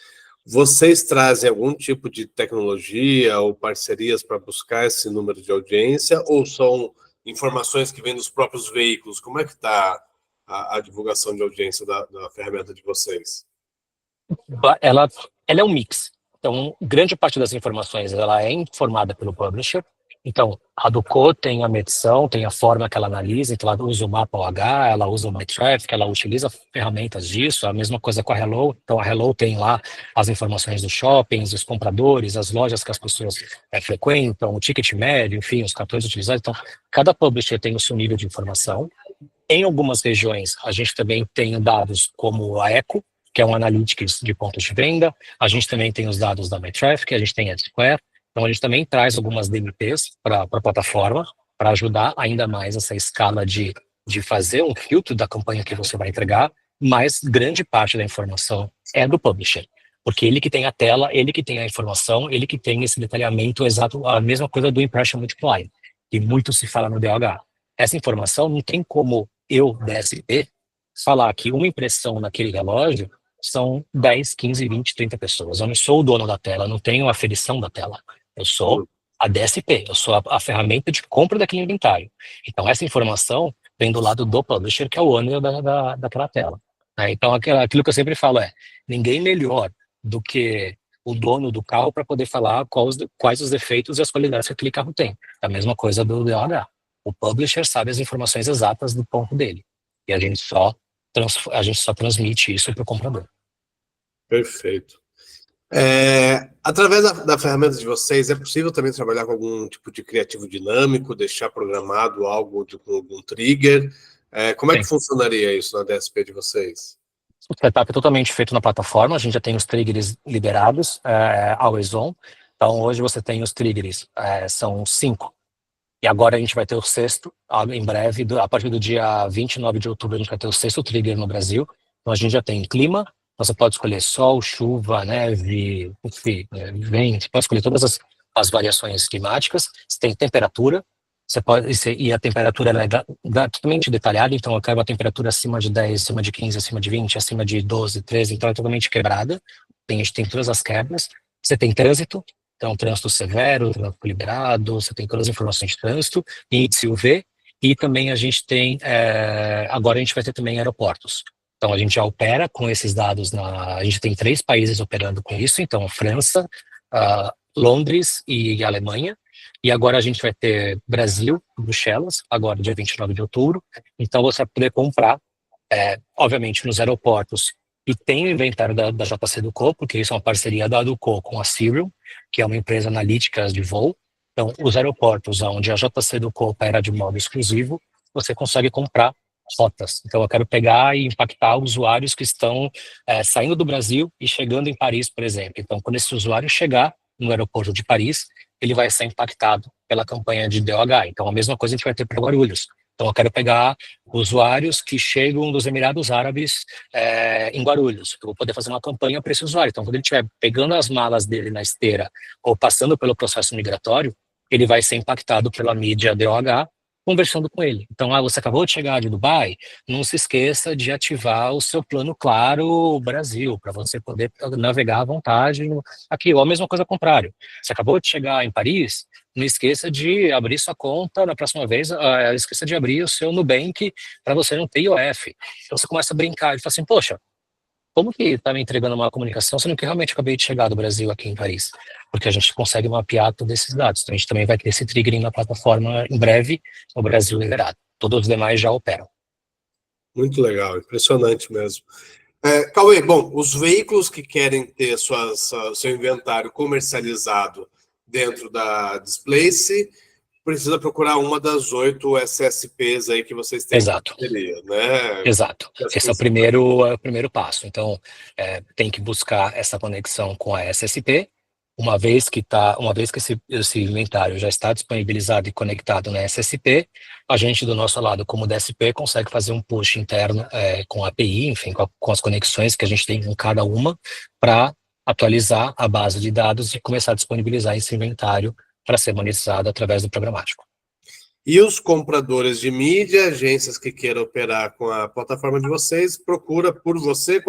[SPEAKER 2] vocês trazem algum tipo de tecnologia ou parcerias para buscar esse número de audiência, ou são informações que vêm dos próprios veículos? Como é que está a divulgação de audiência da ferramenta de vocês?
[SPEAKER 5] Ela é um mix. Então, grande parte das informações ela é informada pelo publisher. Então, a Duco tem a medição, tem a forma que ela analisa, então ela usa o mapa OH, ela usa o MyTraffic, ela utiliza ferramentas disso, a mesma coisa com a Hello. Então, a Hello tem lá as informações dos shoppings, os compradores, as lojas que as pessoas frequentam, o ticket médio, enfim, os cartões utilizados. Então, cada publisher tem o seu nível de informação. Em algumas regiões, a gente também tem dados como a Echo, que é um analytics de pontos de venda. A gente também tem os dados da MyTraffic, a gente tem a Square. Então, a gente também traz algumas DMPs para a plataforma, para ajudar ainda mais essa escala de fazer um filtro da campanha que você vai entregar, mas grande parte da informação é do publisher, porque ele que tem a tela, ele que tem a informação, ele que tem esse detalhamento exato, a mesma coisa do Impression Multiplier, que muito se fala no DOH. Essa informação não tem como eu, DSP, falar que uma impressão naquele relógio são 10, 15, 20, 30 pessoas. Eu não sou o dono da tela, eu não tenho a aferição da tela. Eu sou a DSP, eu sou a ferramenta de compra daquele inventário. Então, essa informação vem do lado do publisher, que é o owner daquela tela. Então, aquilo que eu sempre falo ninguém melhor do que o dono do carro para poder falar quais os defeitos e as qualidades que aquele carro tem. É a mesma coisa do DOH. O publisher sabe as informações exatas do ponto dele. E a gente só transmite isso para o comprador.
[SPEAKER 2] Perfeito. Através da ferramenta de vocês, é possível também trabalhar com algum tipo de criativo dinâmico, deixar programado algo com algum trigger? Como é que funcionaria isso na DSP de vocês?
[SPEAKER 5] O setup é totalmente feito na plataforma, a gente já tem os triggers liberados, always on. Então, hoje você tem os triggers, são 5. E agora a gente vai ter o 6º, em breve, a partir do dia 29 de outubro, a gente vai ter o 6º trigger no Brasil. Então, a gente já tem clima, você pode escolher sol, chuva, neve, enfim, vento, você pode escolher todas as variações climáticas. Você tem temperatura, e a temperatura ela é totalmente detalhada, então acaba a temperatura acima de 10, acima de 15, acima de 20, acima de 12, 13, então é totalmente quebrada. A gente tem todas as quebras. Você tem trânsito, então trânsito severo, trânsito liberado, você tem todas as informações de trânsito, índice UV, e também a gente tem, agora a gente vai ter também aeroportos. Então, a gente já opera com esses dados, a gente tem 3 países operando com isso, então, França, Londres e Alemanha, e agora a gente vai ter Brasil, Bruxelas, agora dia 29 de outubro, então você vai poder comprar, obviamente, nos aeroportos, e tem o inventário da JC Duco, porque isso é uma parceria da Duco com a Cirium, que é uma empresa analítica de voo. Então, os aeroportos onde a JC Duco opera de modo exclusivo, você consegue comprar rotas. Então, eu quero pegar e impactar usuários que estão saindo do Brasil e chegando em Paris, por exemplo. Então, quando esse usuário chegar no aeroporto de Paris, ele vai ser impactado pela campanha de DOH. Então, a mesma coisa a gente vai ter para Guarulhos. Então, eu quero pegar usuários que chegam dos Emirados Árabes em Guarulhos. Eu vou poder fazer uma campanha para esse usuário. Então, quando ele estiver pegando as malas dele na esteira ou passando pelo processo migratório, ele vai ser impactado pela mídia DOH, conversando com ele. Então, você acabou de chegar de Dubai, não se esqueça de ativar o seu plano Claro Brasil, para você poder navegar à vontade aqui. Ou a mesma coisa ao contrário. Você acabou de chegar em Paris, não esqueça de abrir sua conta, na próxima vez, esqueça de abrir o seu Nubank para você não ter IOF. Então, você começa a brincar e fala assim, poxa, como que está me entregando uma comunicação, sendo que realmente acabei de chegar do Brasil aqui em Paris? Porque a gente consegue mapear todos esses dados. Então, a gente também vai ter esse triggering na plataforma em breve, no Brasil liberado. Todos os demais já operam.
[SPEAKER 2] Muito legal, impressionante mesmo. Cauê, bom, os veículos que querem ter seu inventário comercializado dentro da Displace, precisa procurar uma das 8 SSPs aí que vocês têm.
[SPEAKER 5] Exato.
[SPEAKER 2] Né?
[SPEAKER 5] Exato. Esse é o primeiro passo. Então, tem que buscar essa conexão com a SSP. Uma vez que esse inventário já está disponibilizado e conectado na SSP, a gente, do nosso lado, como DSP, consegue fazer um push interno com a API, enfim, com as conexões que a gente tem em cada uma, para atualizar a base de dados e começar a disponibilizar esse inventário para ser monetizado através do programático.
[SPEAKER 2] E os compradores de mídia, agências que queiram operar com a plataforma de vocês, procura por você,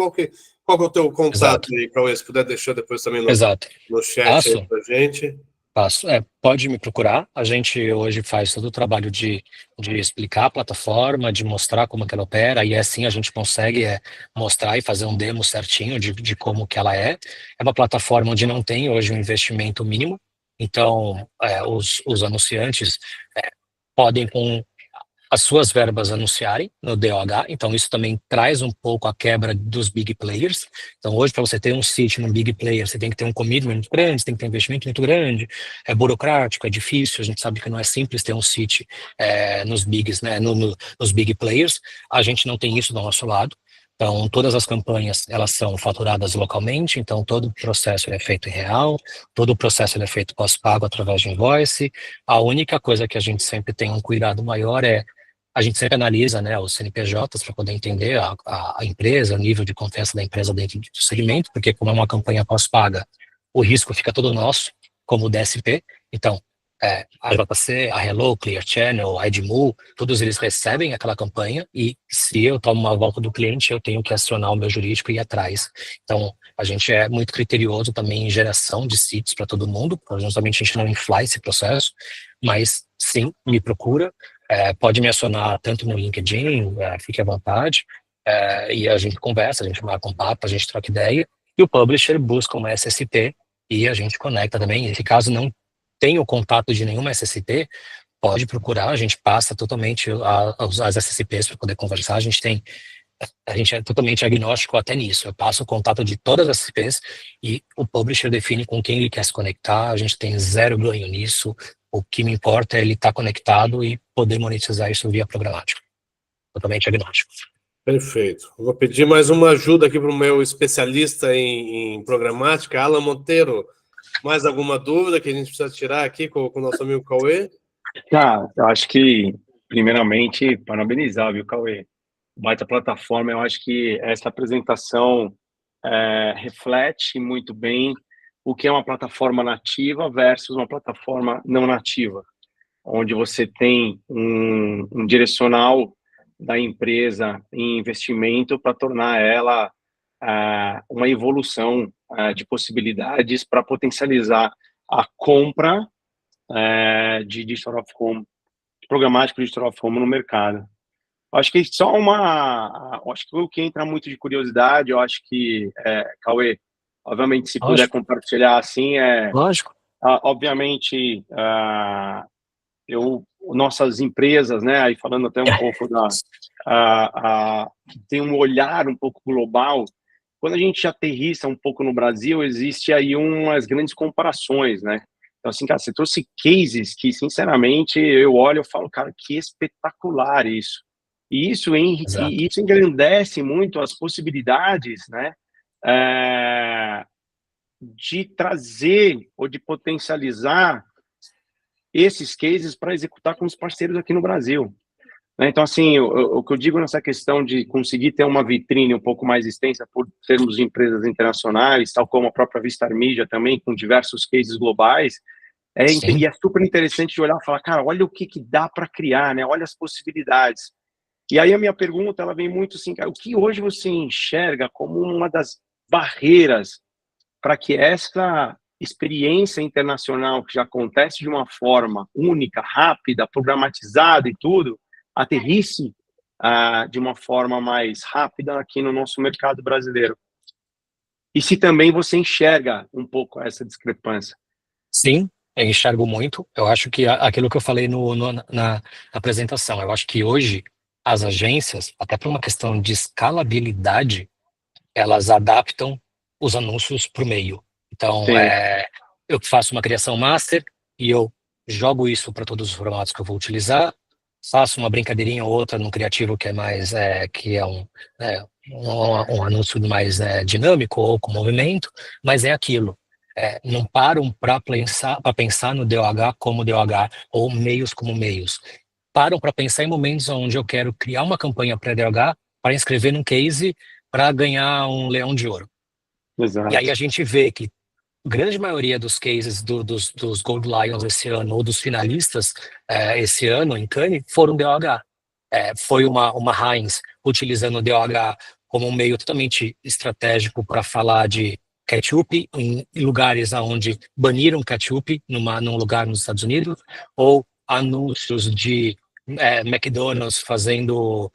[SPEAKER 2] Qual que é o teu contato
[SPEAKER 5] Exato.
[SPEAKER 2] aí, Cauê? Se puder deixar depois também
[SPEAKER 5] Exato.
[SPEAKER 2] no chat
[SPEAKER 5] Passo?
[SPEAKER 2] aí pra gente.
[SPEAKER 5] Passo. Pode me procurar. A gente hoje faz todo o trabalho de explicar a plataforma, de mostrar como que ela opera, e assim a gente consegue mostrar e fazer um demo certinho de como que ela é. É uma plataforma onde não tem hoje um investimento mínimo, então os anunciantes podem, com as suas verbas, anunciarem no DOH, então isso também traz um pouco a quebra dos big players. Então hoje, para você ter um sítio no big player, você tem que ter um commitment muito grande, você tem que ter um investimento muito grande, é burocrático, é difícil, a gente sabe que não é simples ter um sítio nos bigs, né, nos big players. A gente não tem isso do nosso lado. Então, todas as campanhas, elas são faturadas localmente, então todo o processo é feito em real, todo o processo é feito pós-pago através de invoice. A única coisa que a gente sempre tem um cuidado maior a gente sempre analisa, né, os CNPJs para poder entender a empresa, o nível de confiança da empresa dentro do segmento, porque como é uma campanha pós-paga, o risco fica todo nosso, como o DSP. Então, a JC, a Hello, Clear Channel, a Edmu, todos eles recebem aquela campanha e se eu tomo uma volta do cliente, eu tenho que acionar o meu jurídico e ir atrás. Então, a gente é muito criterioso também em geração de sítios para todo mundo, justamente a gente não inflar esse processo, mas sim, me procura, pode me acionar tanto no LinkedIn, fique à vontade, e a gente conversa, a gente marca um papo, a gente troca ideia, e o publisher busca uma SSP e a gente conecta também. E se caso não tenha o contato de nenhuma SSP, pode procurar, a gente passa totalmente as SSPs para poder conversar, a gente é totalmente agnóstico até nisso. Eu passo o contato de todas as SSPs e o publisher define com quem ele quer se conectar, a gente tem zero ganho nisso. O que me importa é ele estar conectado e poder monetizar isso via programático. Totalmente agnóstico.
[SPEAKER 2] Perfeito. Vou pedir mais uma ajuda aqui para o meu especialista em programática, Alan Monteiro. Mais alguma dúvida que a gente precisa tirar aqui com o nosso amigo Cauê?
[SPEAKER 6] Eu acho que, primeiramente, parabenizar, viu, Cauê? Baita plataforma, eu acho que essa apresentação reflete muito bem o que é uma plataforma nativa versus uma plataforma não nativa, onde você tem um direcional da empresa em investimento para tornar ela uma evolução de possibilidades para potencializar a compra de digital of home, programático digital of home no mercado. Acho que acho que o que entra muito de curiosidade, eu acho que, Cauê, obviamente, se puder compartilhar assim,
[SPEAKER 5] Lógico.
[SPEAKER 6] Obviamente, nossas empresas, né, aí falando até um pouco tem um olhar um pouco global. Quando a gente aterrissa um pouco no Brasil, existe aí umas grandes comparações, né? Então, assim, cara, você trouxe cases que, sinceramente, eu olho e falo, cara, que espetacular isso. E isso engrandece muito as possibilidades, né, de trazer ou de potencializar esses cases para executar com os parceiros aqui no Brasil. Então, assim, o que eu digo nessa questão de conseguir ter uma vitrine um pouco mais extensa por termos de empresas internacionais, tal como a própria Vistar Media também, com diversos cases globais, e é super interessante de olhar e falar, cara, olha o que dá para criar, né? Olha as possibilidades. E aí a minha pergunta, ela vem muito assim, cara, o que hoje você enxerga como uma das barreiras para que essa experiência internacional, que já acontece de uma forma única, rápida, programatizada e tudo, aterrisse de uma forma mais rápida aqui no nosso mercado brasileiro? E se também você enxerga um pouco essa discrepância?
[SPEAKER 5] Sim, eu enxergo muito. Eu acho que aquilo que eu falei na apresentação, eu acho que hoje as agências, até por uma questão de escalabilidade, elas adaptam os anúncios para o meio. Então, eu faço uma criação master e eu jogo isso para todos os formatos que eu vou utilizar, faço uma brincadeirinha ou outra no criativo que é mais um anúncio mais dinâmico ou com movimento, mas é aquilo. Não param para pensar no DOH como DOH ou meios como meios. Param para pensar em momentos onde eu quero criar uma campanha pré-DOH para inscrever num case para ganhar um leão de ouro.
[SPEAKER 6] Exato.
[SPEAKER 5] E aí a gente vê que a grande maioria dos cases dos Gold Lions esse ano, ou dos finalistas esse ano em Cannes, foram DOH. Foi uma Heinz utilizando o DOH como um meio totalmente estratégico para falar de ketchup em lugares onde baniram ketchup num lugar nos Estados Unidos, ou anúncios de McDonald's fazendo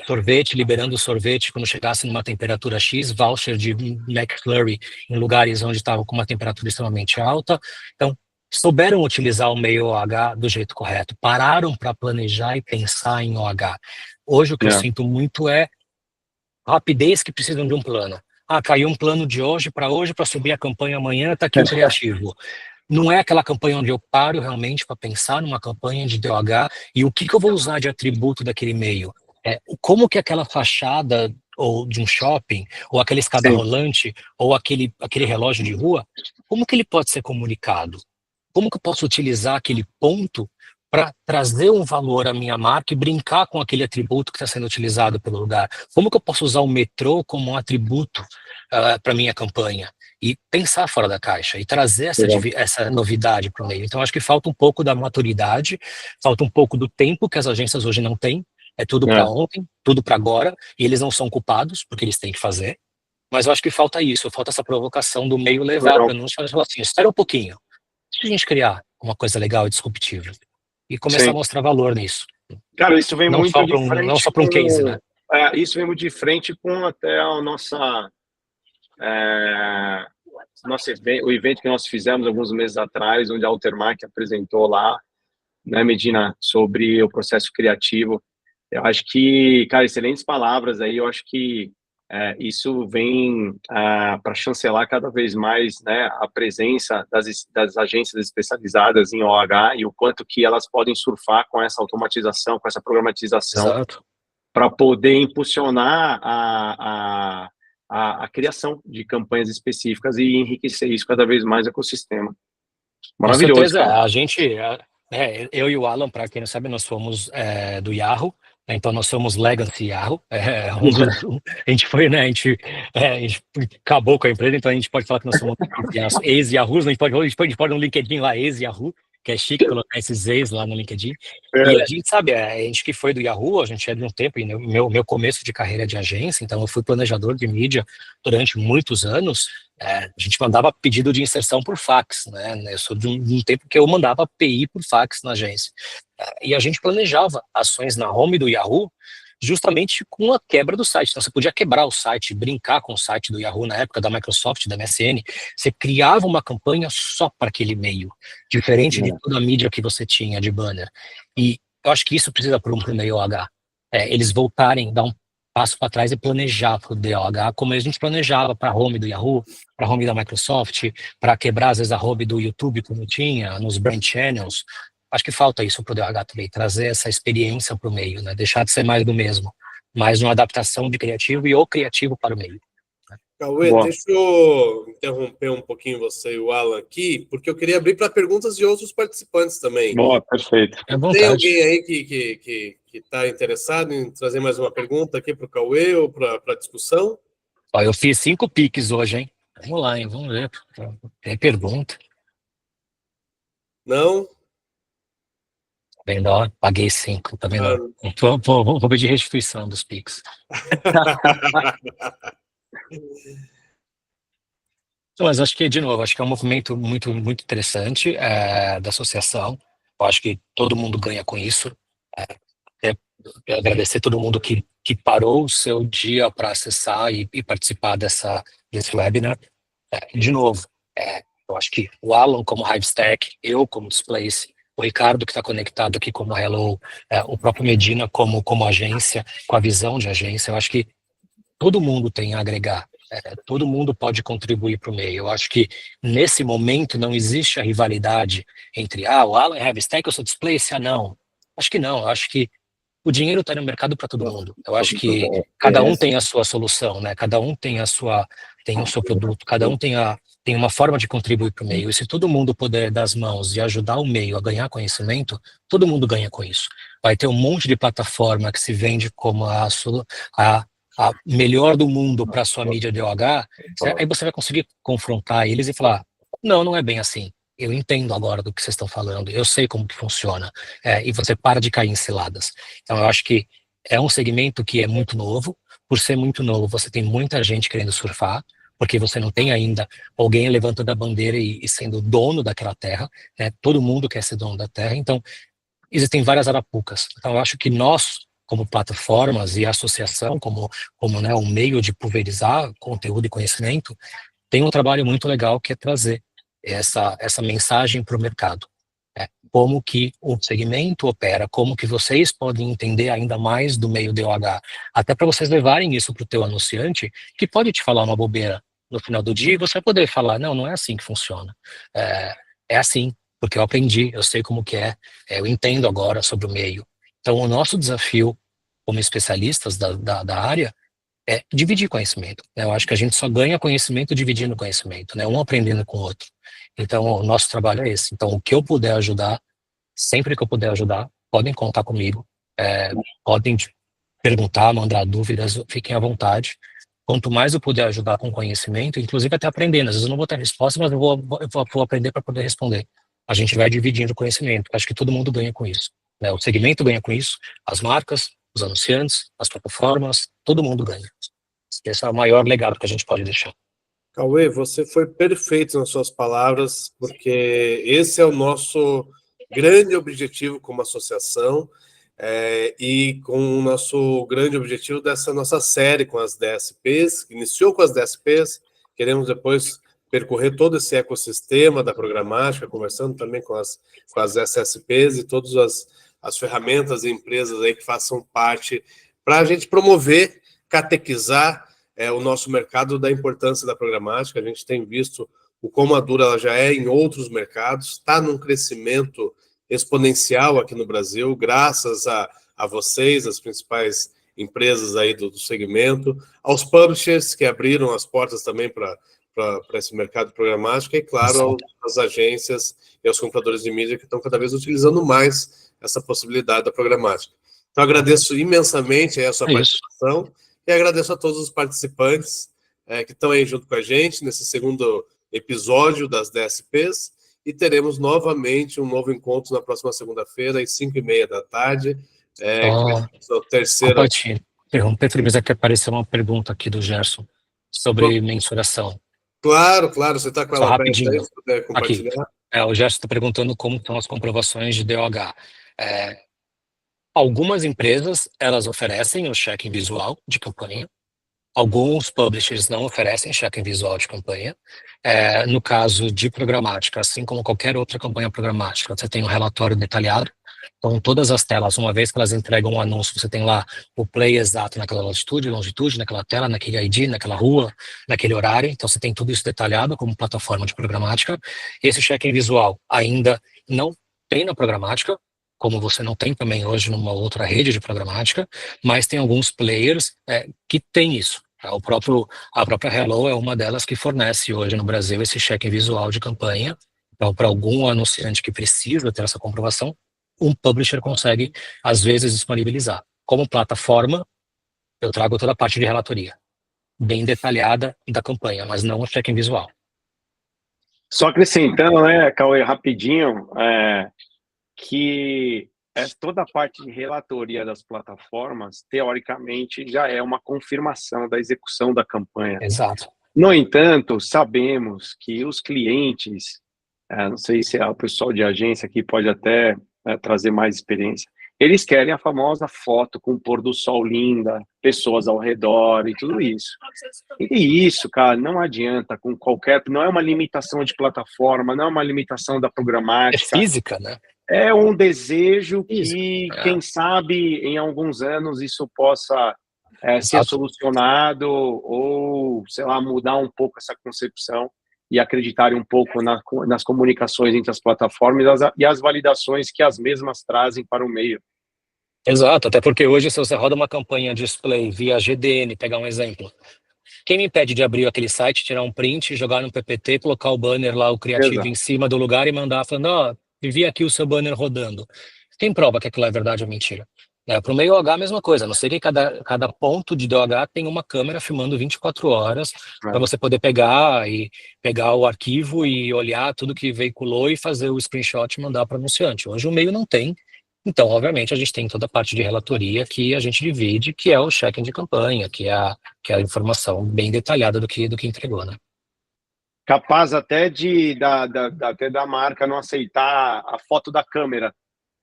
[SPEAKER 5] sorvete, liberando sorvete quando chegasse numa temperatura X, voucher de McFlurry em lugares onde estava com uma temperatura extremamente alta. Então, souberam utilizar o meio OH do jeito correto, pararam para planejar e pensar em OH. Hoje o que eu sinto muito é rapidez que precisam de um plano. Caiu um plano de hoje para subir a campanha amanhã, está aqui o criativo. Não é aquela campanha onde eu paro realmente para pensar numa campanha de DOH e o que eu vou usar de atributo daquele e-mail. Como que aquela fachada ou de um shopping, ou aquela escada rolante, ou aquele relógio de rua, como que ele pode ser comunicado? Como que eu posso utilizar aquele ponto para trazer um valor à minha marca e brincar com aquele atributo que está sendo utilizado pelo lugar? Como que eu posso usar o metrô como um atributo para minha campanha? E pensar fora da caixa e trazer essa novidade para o meio. Então, acho que falta um pouco da maturidade, falta um pouco do tempo que as agências hoje não têm. É tudo para ontem, tudo para agora, e eles não são culpados, porque eles têm que fazer. Mas eu acho que falta isso, falta essa provocação do meio levar para nós e falar assim, espera um pouquinho, deixa a gente criar uma coisa legal e disruptiva. E começar a mostrar valor nisso.
[SPEAKER 6] Cara, isso vem muito de frente.
[SPEAKER 5] Não só para um case, né?
[SPEAKER 6] Isso vem muito de frente com até a nossa... o evento que nós fizemos alguns meses atrás, onde a Altermark apresentou lá, né, Medina, sobre o processo criativo. Eu acho que, cara, excelentes palavras aí. Eu acho que isso vem para chancelar cada vez mais, né, a presença das agências especializadas em OH e o quanto que elas podem surfar com essa automatização, com essa programatização, para poder impulsionar a criação de campanhas específicas e enriquecer isso cada vez mais o ecossistema. Maravilhoso.
[SPEAKER 5] Com certeza, a gente, eu e o Alan, para quem não sabe, nós fomos do Yahoo, então nós somos Legacy Yahoo. A gente foi, né? A gente acabou com a empresa, então a gente pode falar que nós somos ex-Yahoos, a gente pode no LinkedIn lá, ex-Yahoo, que é chique colocar esses ex lá no LinkedIn. E a gente sabe, a gente que foi do Yahoo, a gente é de um tempo, e meu começo de carreira de agência, então eu fui planejador de mídia durante muitos anos. A gente mandava pedido de inserção por fax, né? Eu sou de um tempo que eu mandava API por fax na agência. E a gente planejava ações na home do Yahoo justamente com a quebra do site. Então, você podia quebrar o site, brincar com o site do Yahoo na época da Microsoft, da MSN. Você criava uma campanha só para aquele e-mail, diferente de toda a mídia que você tinha de banner. E eu acho que isso precisa para um e-mail OH. Eles voltarem, dar um passo para trás e planejar para o DOH, como a gente planejava para a home do Yahoo, para a home da Microsoft, para quebrar, às vezes, a home do YouTube, como tinha, nos brand channels. Acho que falta isso para o DOH também, trazer essa experiência para o meio, né? Deixar de ser mais do mesmo, mais uma adaptação de criativo e o criativo para o meio.
[SPEAKER 2] Cauê, deixa eu interromper um pouquinho você e o Alan aqui, porque eu queria abrir para perguntas de outros participantes também.
[SPEAKER 6] Boa, perfeito.
[SPEAKER 2] Tem alguém aí que está interessado em trazer mais uma pergunta aqui para o Cauê ou para a discussão?
[SPEAKER 5] Eu fiz 5 piques hoje, hein? Vamos lá, hein? Vamos ver. Tem pergunta.
[SPEAKER 2] Não?
[SPEAKER 5] Bem, paguei 5, tá vendo? Vou pedir restituição dos piques. Mas acho que, de novo, acho que é um movimento muito, muito interessante da associação. Eu acho que todo mundo ganha com isso. Agradecer todo mundo que parou o seu dia para acessar e participar desse webinar. De novo, eu acho que o Alan como Hivestack, eu como Displace, o Ricardo que está conectado aqui como Hello, o próprio Medina como agência, com a visão de agência, eu acho que todo mundo tem a agregar. Todo mundo pode contribuir para o meio. Eu acho que nesse momento não existe a rivalidade entre o Alan é Hivestack, eu sou Displace, não. Acho que não, eu acho que o dinheiro está no mercado para todo mundo. Eu acho que cada um tem a sua solução, né? Cada um tem o seu produto, cada um tem uma forma de contribuir para o meio. E se todo mundo puder dar as mãos e ajudar o meio a ganhar conhecimento, todo mundo ganha com isso. Vai ter um monte de plataforma que se vende como a melhor do mundo para a sua mídia DOH, aí você vai conseguir confrontar eles e falar, não é bem assim. Eu entendo agora do que vocês estão falando, eu sei como que funciona, e você para de cair em ciladas. Então, eu acho que é um segmento que é muito novo, por ser muito novo, você tem muita gente querendo surfar, porque você não tem ainda alguém levantando a bandeira e sendo dono daquela terra, né? Todo mundo quer ser dono da terra, então existem várias arapucas. Então eu acho que nós, como plataformas e associação, como né, um meio de pulverizar conteúdo e conhecimento, tem um trabalho muito legal que é trazer essa mensagem para o mercado. Como que o segmento opera, como que vocês podem entender ainda mais do meio DOH, até para vocês levarem isso para o teu anunciante, que pode te falar uma bobeira no final do dia, e você vai poder falar, não é assim que funciona. É assim, porque eu aprendi, eu sei como que eu entendo agora sobre o meio. Então, o nosso desafio, como especialistas da área, é dividir conhecimento, né? Eu acho que a gente só ganha conhecimento dividindo conhecimento, né? Um aprendendo com o outro. Então, o nosso trabalho é esse. Então, o que eu puder ajudar, sempre que eu puder ajudar, podem contar comigo, podem perguntar, mandar dúvidas, fiquem à vontade. Quanto mais eu puder ajudar com conhecimento, inclusive até aprendendo, às vezes eu não vou ter resposta, mas eu vou aprender para poder responder. A gente vai dividindo o conhecimento. Acho que todo mundo ganha com isso, né? O segmento ganha com isso, as marcas, os anunciantes, as plataformas, todo mundo ganha. Esse é o maior legado que a gente pode deixar.
[SPEAKER 2] Cauê, você foi perfeito nas suas palavras, porque esse é o nosso grande objetivo como associação, e com o nosso grande objetivo dessa nossa série com as DSPs, que iniciou com as DSPs, queremos depois percorrer todo esse ecossistema da programática, conversando também com as SSPs e todas as ferramentas e empresas aí que façam parte, para a gente promover, catequizar o nosso mercado da importância da programática. A gente tem visto o quão madura ela já é em outros mercados, está num crescimento exponencial aqui no Brasil, graças a vocês, as principais empresas aí do segmento, aos publishers que abriram as portas também para esse mercado programático, e claro, às agências e aos compradores de mídia que estão cada vez utilizando mais essa possibilidade da programática. Então, agradeço imensamente a sua participação e agradeço a todos os participantes que estão aí junto com a gente nesse segundo episódio das DSPs, e teremos novamente um novo encontro na próxima segunda-feira, às 5h30 da tarde. O terceiro...
[SPEAKER 5] Interromper, mas é que apareceu uma pergunta aqui do Gerson sobre mensuração.
[SPEAKER 2] Claro, você está com ela
[SPEAKER 5] aberta aí,
[SPEAKER 2] se puder compartilhar.
[SPEAKER 5] Aqui. O Gerson está perguntando como estão as comprovações de DOH. Algumas empresas, elas oferecem o check-in visual de campanha. Alguns publishers não oferecem check-in visual de campanha. No caso de programática, assim como qualquer outra campanha programática, você tem um relatório detalhado. Então, todas as telas, uma vez que elas entregam um anúncio, você tem lá o play exato naquela latitude, longitude, naquela tela, naquele ID, naquela rua, naquele horário. Então, você tem tudo isso detalhado como plataforma de programática. Esse check-in visual ainda não tem na programática, como você não tem também hoje numa outra rede de programática, mas tem alguns players que tem isso. A própria Hello é uma delas que fornece hoje no Brasil esse check-in visual de campanha. Então, para algum anunciante que precisa ter essa comprovação, um publisher consegue, às vezes, disponibilizar. Como plataforma, eu trago toda a parte de relatoria, bem detalhada da campanha, mas não o check-in visual.
[SPEAKER 6] Só acrescentando, né, Cauê, rapidinho, que toda a parte de relatoria das plataformas, teoricamente, já é uma confirmação da execução da campanha.
[SPEAKER 5] Exato.
[SPEAKER 6] No entanto, sabemos que os clientes, não sei se o pessoal de agência aqui pode até trazer mais experiência, eles querem a famosa foto com o pôr do sol linda, pessoas ao redor e tudo isso. E isso, cara, não adianta com qualquer... Não é uma limitação de plataforma, não é uma limitação da programática.
[SPEAKER 5] É física, né?
[SPEAKER 6] É um desejo que, quem sabe, em alguns anos isso possa ser solucionado ou, sei lá, mudar um pouco essa concepção e acreditarem um pouco nas comunicações entre as plataformas e as validações que as mesmas trazem para o meio.
[SPEAKER 5] Exato, até porque hoje, se você roda uma campanha display via GDN, pegar um exemplo, quem me impede de abrir aquele site, tirar um print, jogar no PPT, colocar o banner lá, o criativo em cima do lugar e mandar falando, vi aqui o seu banner rodando. Quem prova que aquilo é verdade ou mentira? Para o meio OH, a mesma coisa, a não ser que cada ponto de DOH tem uma câmera filmando 24 horas para você poder pegar o arquivo e olhar tudo que veiculou e fazer o screenshot e mandar para o anunciante. Hoje o meio não tem Então, obviamente, a gente tem toda a parte de relatoria que a gente divide, que é o check-in de campanha, que é a informação bem detalhada do que entregou, né?
[SPEAKER 6] Capaz até até da marca não aceitar a foto da câmera.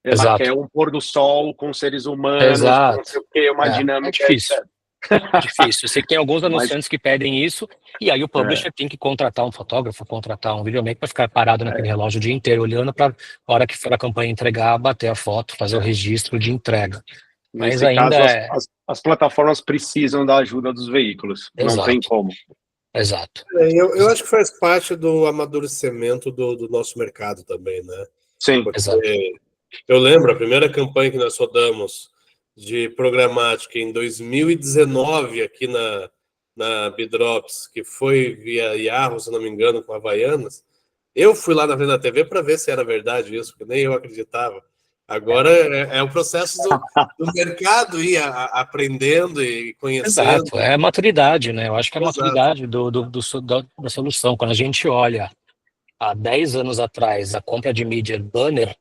[SPEAKER 6] Ela
[SPEAKER 5] Exato.
[SPEAKER 6] quer um pôr do sol com seres humanos,
[SPEAKER 5] Exato.
[SPEAKER 6] não sei o quê, uma dinâmica.
[SPEAKER 5] É difícil. É difícil. Eu sei que tem alguns
[SPEAKER 6] Mas-
[SPEAKER 5] anunciantes que pedem isso, e aí o publisher tem que contratar um fotógrafo, contratar um videomaker para ficar parado naquele relógio o dia inteiro, olhando para a hora que for a campanha entregar, bater a foto, fazer o registro de entrega. Mas
[SPEAKER 6] Nesse
[SPEAKER 5] ainda
[SPEAKER 6] caso, as plataformas precisam da ajuda dos veículos. Não
[SPEAKER 5] Exato.
[SPEAKER 6] tem como.
[SPEAKER 5] Exato.
[SPEAKER 2] Eu acho que faz parte do amadurecimento do nosso mercado também, né?
[SPEAKER 6] Sim.
[SPEAKER 2] Porque
[SPEAKER 5] Exato.
[SPEAKER 2] eu lembro, a primeira campanha que nós rodamos de programática em 2019 aqui na Bidrops, que foi via Yahoo, se não me engano, com Havaianas, eu fui lá na frente da TV para ver se era verdade isso, porque nem eu acreditava. Agora é o processo do mercado ir aprendendo e conhecendo.
[SPEAKER 5] Exato, é a maturidade, né? Eu acho que é a
[SPEAKER 2] Exato.
[SPEAKER 5] maturidade da solução. Quando a gente olha há 10 anos atrás a compra de mídia banner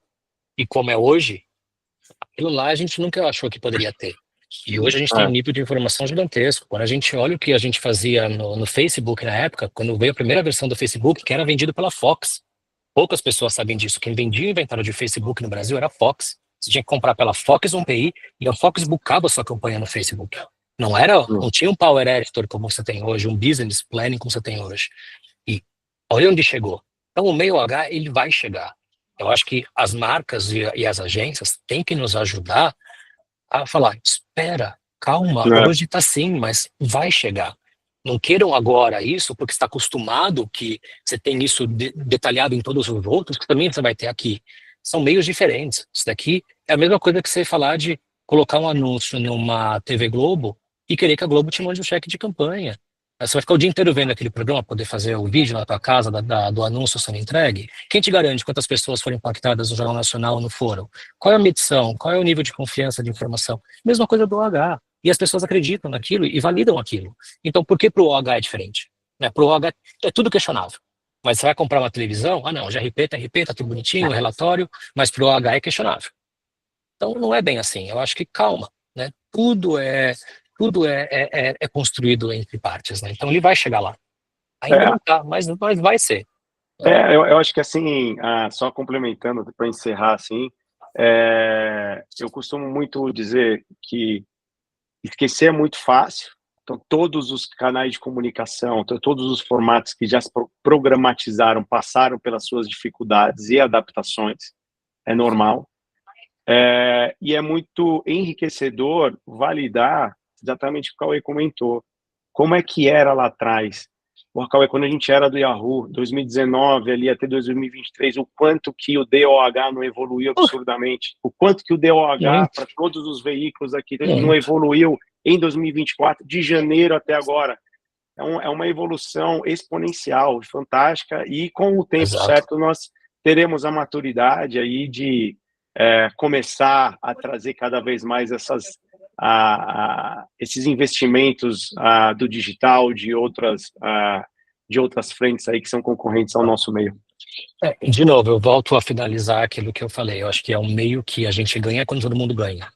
[SPEAKER 5] e como é hoje, aquilo lá a gente nunca achou que poderia ter. E hoje a gente tem um nível de informação gigantesco. Quando a gente olha o que a gente fazia no Facebook na época, quando veio a primeira versão do Facebook, que era vendido pela Fox. Poucas pessoas sabem disso. Quem vendia o inventário de Facebook no Brasil era a Fox. Você tinha que comprar pela Fox 1PI e a Fox bucava sua campanha no Facebook. Não tinha um Power Editor como você tem hoje, um Business Planning como você tem hoje. E olha onde chegou. Então o meio H, ele vai chegar. Eu acho que as marcas e as agências têm que nos ajudar a falar, espera, calma, hoje está assim, mas vai chegar. Não queiram agora isso, porque está acostumado que você tem isso detalhado em todos os outros, que também você vai ter aqui. São meios diferentes. Isso daqui é a mesma coisa que você falar de colocar um anúncio numa TV Globo e querer que a Globo te mande um cheque de campanha. Você vai ficar o dia inteiro vendo aquele programa, poder fazer o vídeo na tua casa do anúncio sendo entregue? Quem te garante quantas pessoas foram impactadas no Jornal Nacional ou não foram? Qual é a medição? Qual é o nível de confiança de informação? Mesma coisa do OH. E as pessoas acreditam naquilo e validam aquilo. Então, por que para o OH é diferente? Para o OH é tudo questionável. Mas você vai comprar uma televisão? Ah, não, GRP, TRP, tá tudo bonitinho, o relatório, mas para o OH é questionável. Então, não é bem assim. Eu acho que calma, né? Tudo é construído entre partes, né? Então ele vai chegar lá. Ainda não tá, mas vai ser.
[SPEAKER 6] Eu acho que assim, só complementando para encerrar assim, eu costumo muito dizer que esquecer é muito fácil. Então todos os canais de comunicação, todos os formatos que já se programatizaram passaram pelas suas dificuldades e adaptações, é normal. E é muito enriquecedor validar exatamente o que o Cauê comentou. Como é que era lá atrás? O Cauê, quando a gente era do Yahoo, 2019 ali até 2023, o quanto que o DOH não evoluiu absurdamente, o quanto que o DOH para todos os veículos aqui não evoluiu em 2024, de janeiro até agora. É uma evolução exponencial, fantástica, e com o tempo certo nós teremos a maturidade aí de começar a trazer cada vez mais esses investimentos do digital, de outras frentes aí que são concorrentes ao nosso meio.
[SPEAKER 5] De novo, eu volto a finalizar aquilo que eu falei. Eu acho que é um meio que a gente ganha quando todo mundo ganha.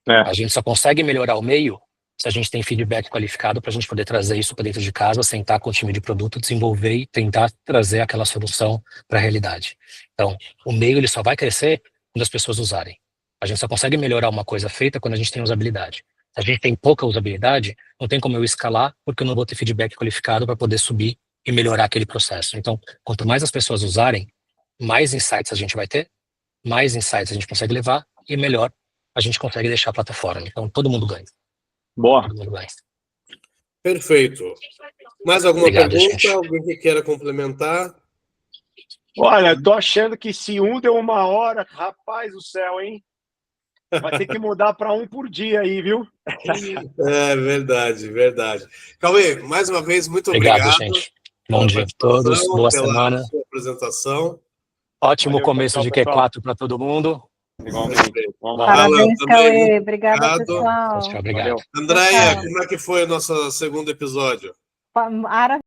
[SPEAKER 5] A gente só consegue melhorar o meio se a gente tem feedback qualificado para a gente poder trazer isso para dentro de casa, sentar com o time de produto, desenvolver e tentar trazer aquela solução para a realidade. Então, o meio ele só vai crescer quando as pessoas usarem. A gente só consegue melhorar uma coisa feita quando a gente tem usabilidade. Se a gente tem pouca usabilidade, não tem como eu escalar, porque eu não vou ter feedback qualificado para poder subir e melhorar aquele processo. Então, quanto mais as pessoas usarem, mais insights a gente vai ter, mais insights a gente consegue levar e melhor a gente consegue deixar a plataforma. Então, todo mundo ganha.
[SPEAKER 6] Boa.
[SPEAKER 5] Todo mundo ganha.
[SPEAKER 2] Perfeito. Mais alguma pergunta?
[SPEAKER 5] Gente.
[SPEAKER 2] Alguém que queira complementar?
[SPEAKER 6] Olha, tô achando que se deu 1 hora, rapaz do céu, hein? Vai ter que mudar para 1 por dia aí, viu?
[SPEAKER 2] É verdade, verdade. Cauê, mais uma vez, muito obrigado.
[SPEAKER 5] Gente. Bom dia a todos, boa semana.
[SPEAKER 2] Sua apresentação.
[SPEAKER 5] Ótimo valeu, começo de Q4 para todo mundo.
[SPEAKER 6] Igualmente.
[SPEAKER 1] Parabéns, Cauê. Obrigada, pessoal.
[SPEAKER 5] Obrigado.
[SPEAKER 2] Andréia, como é que foi o nosso segundo episódio?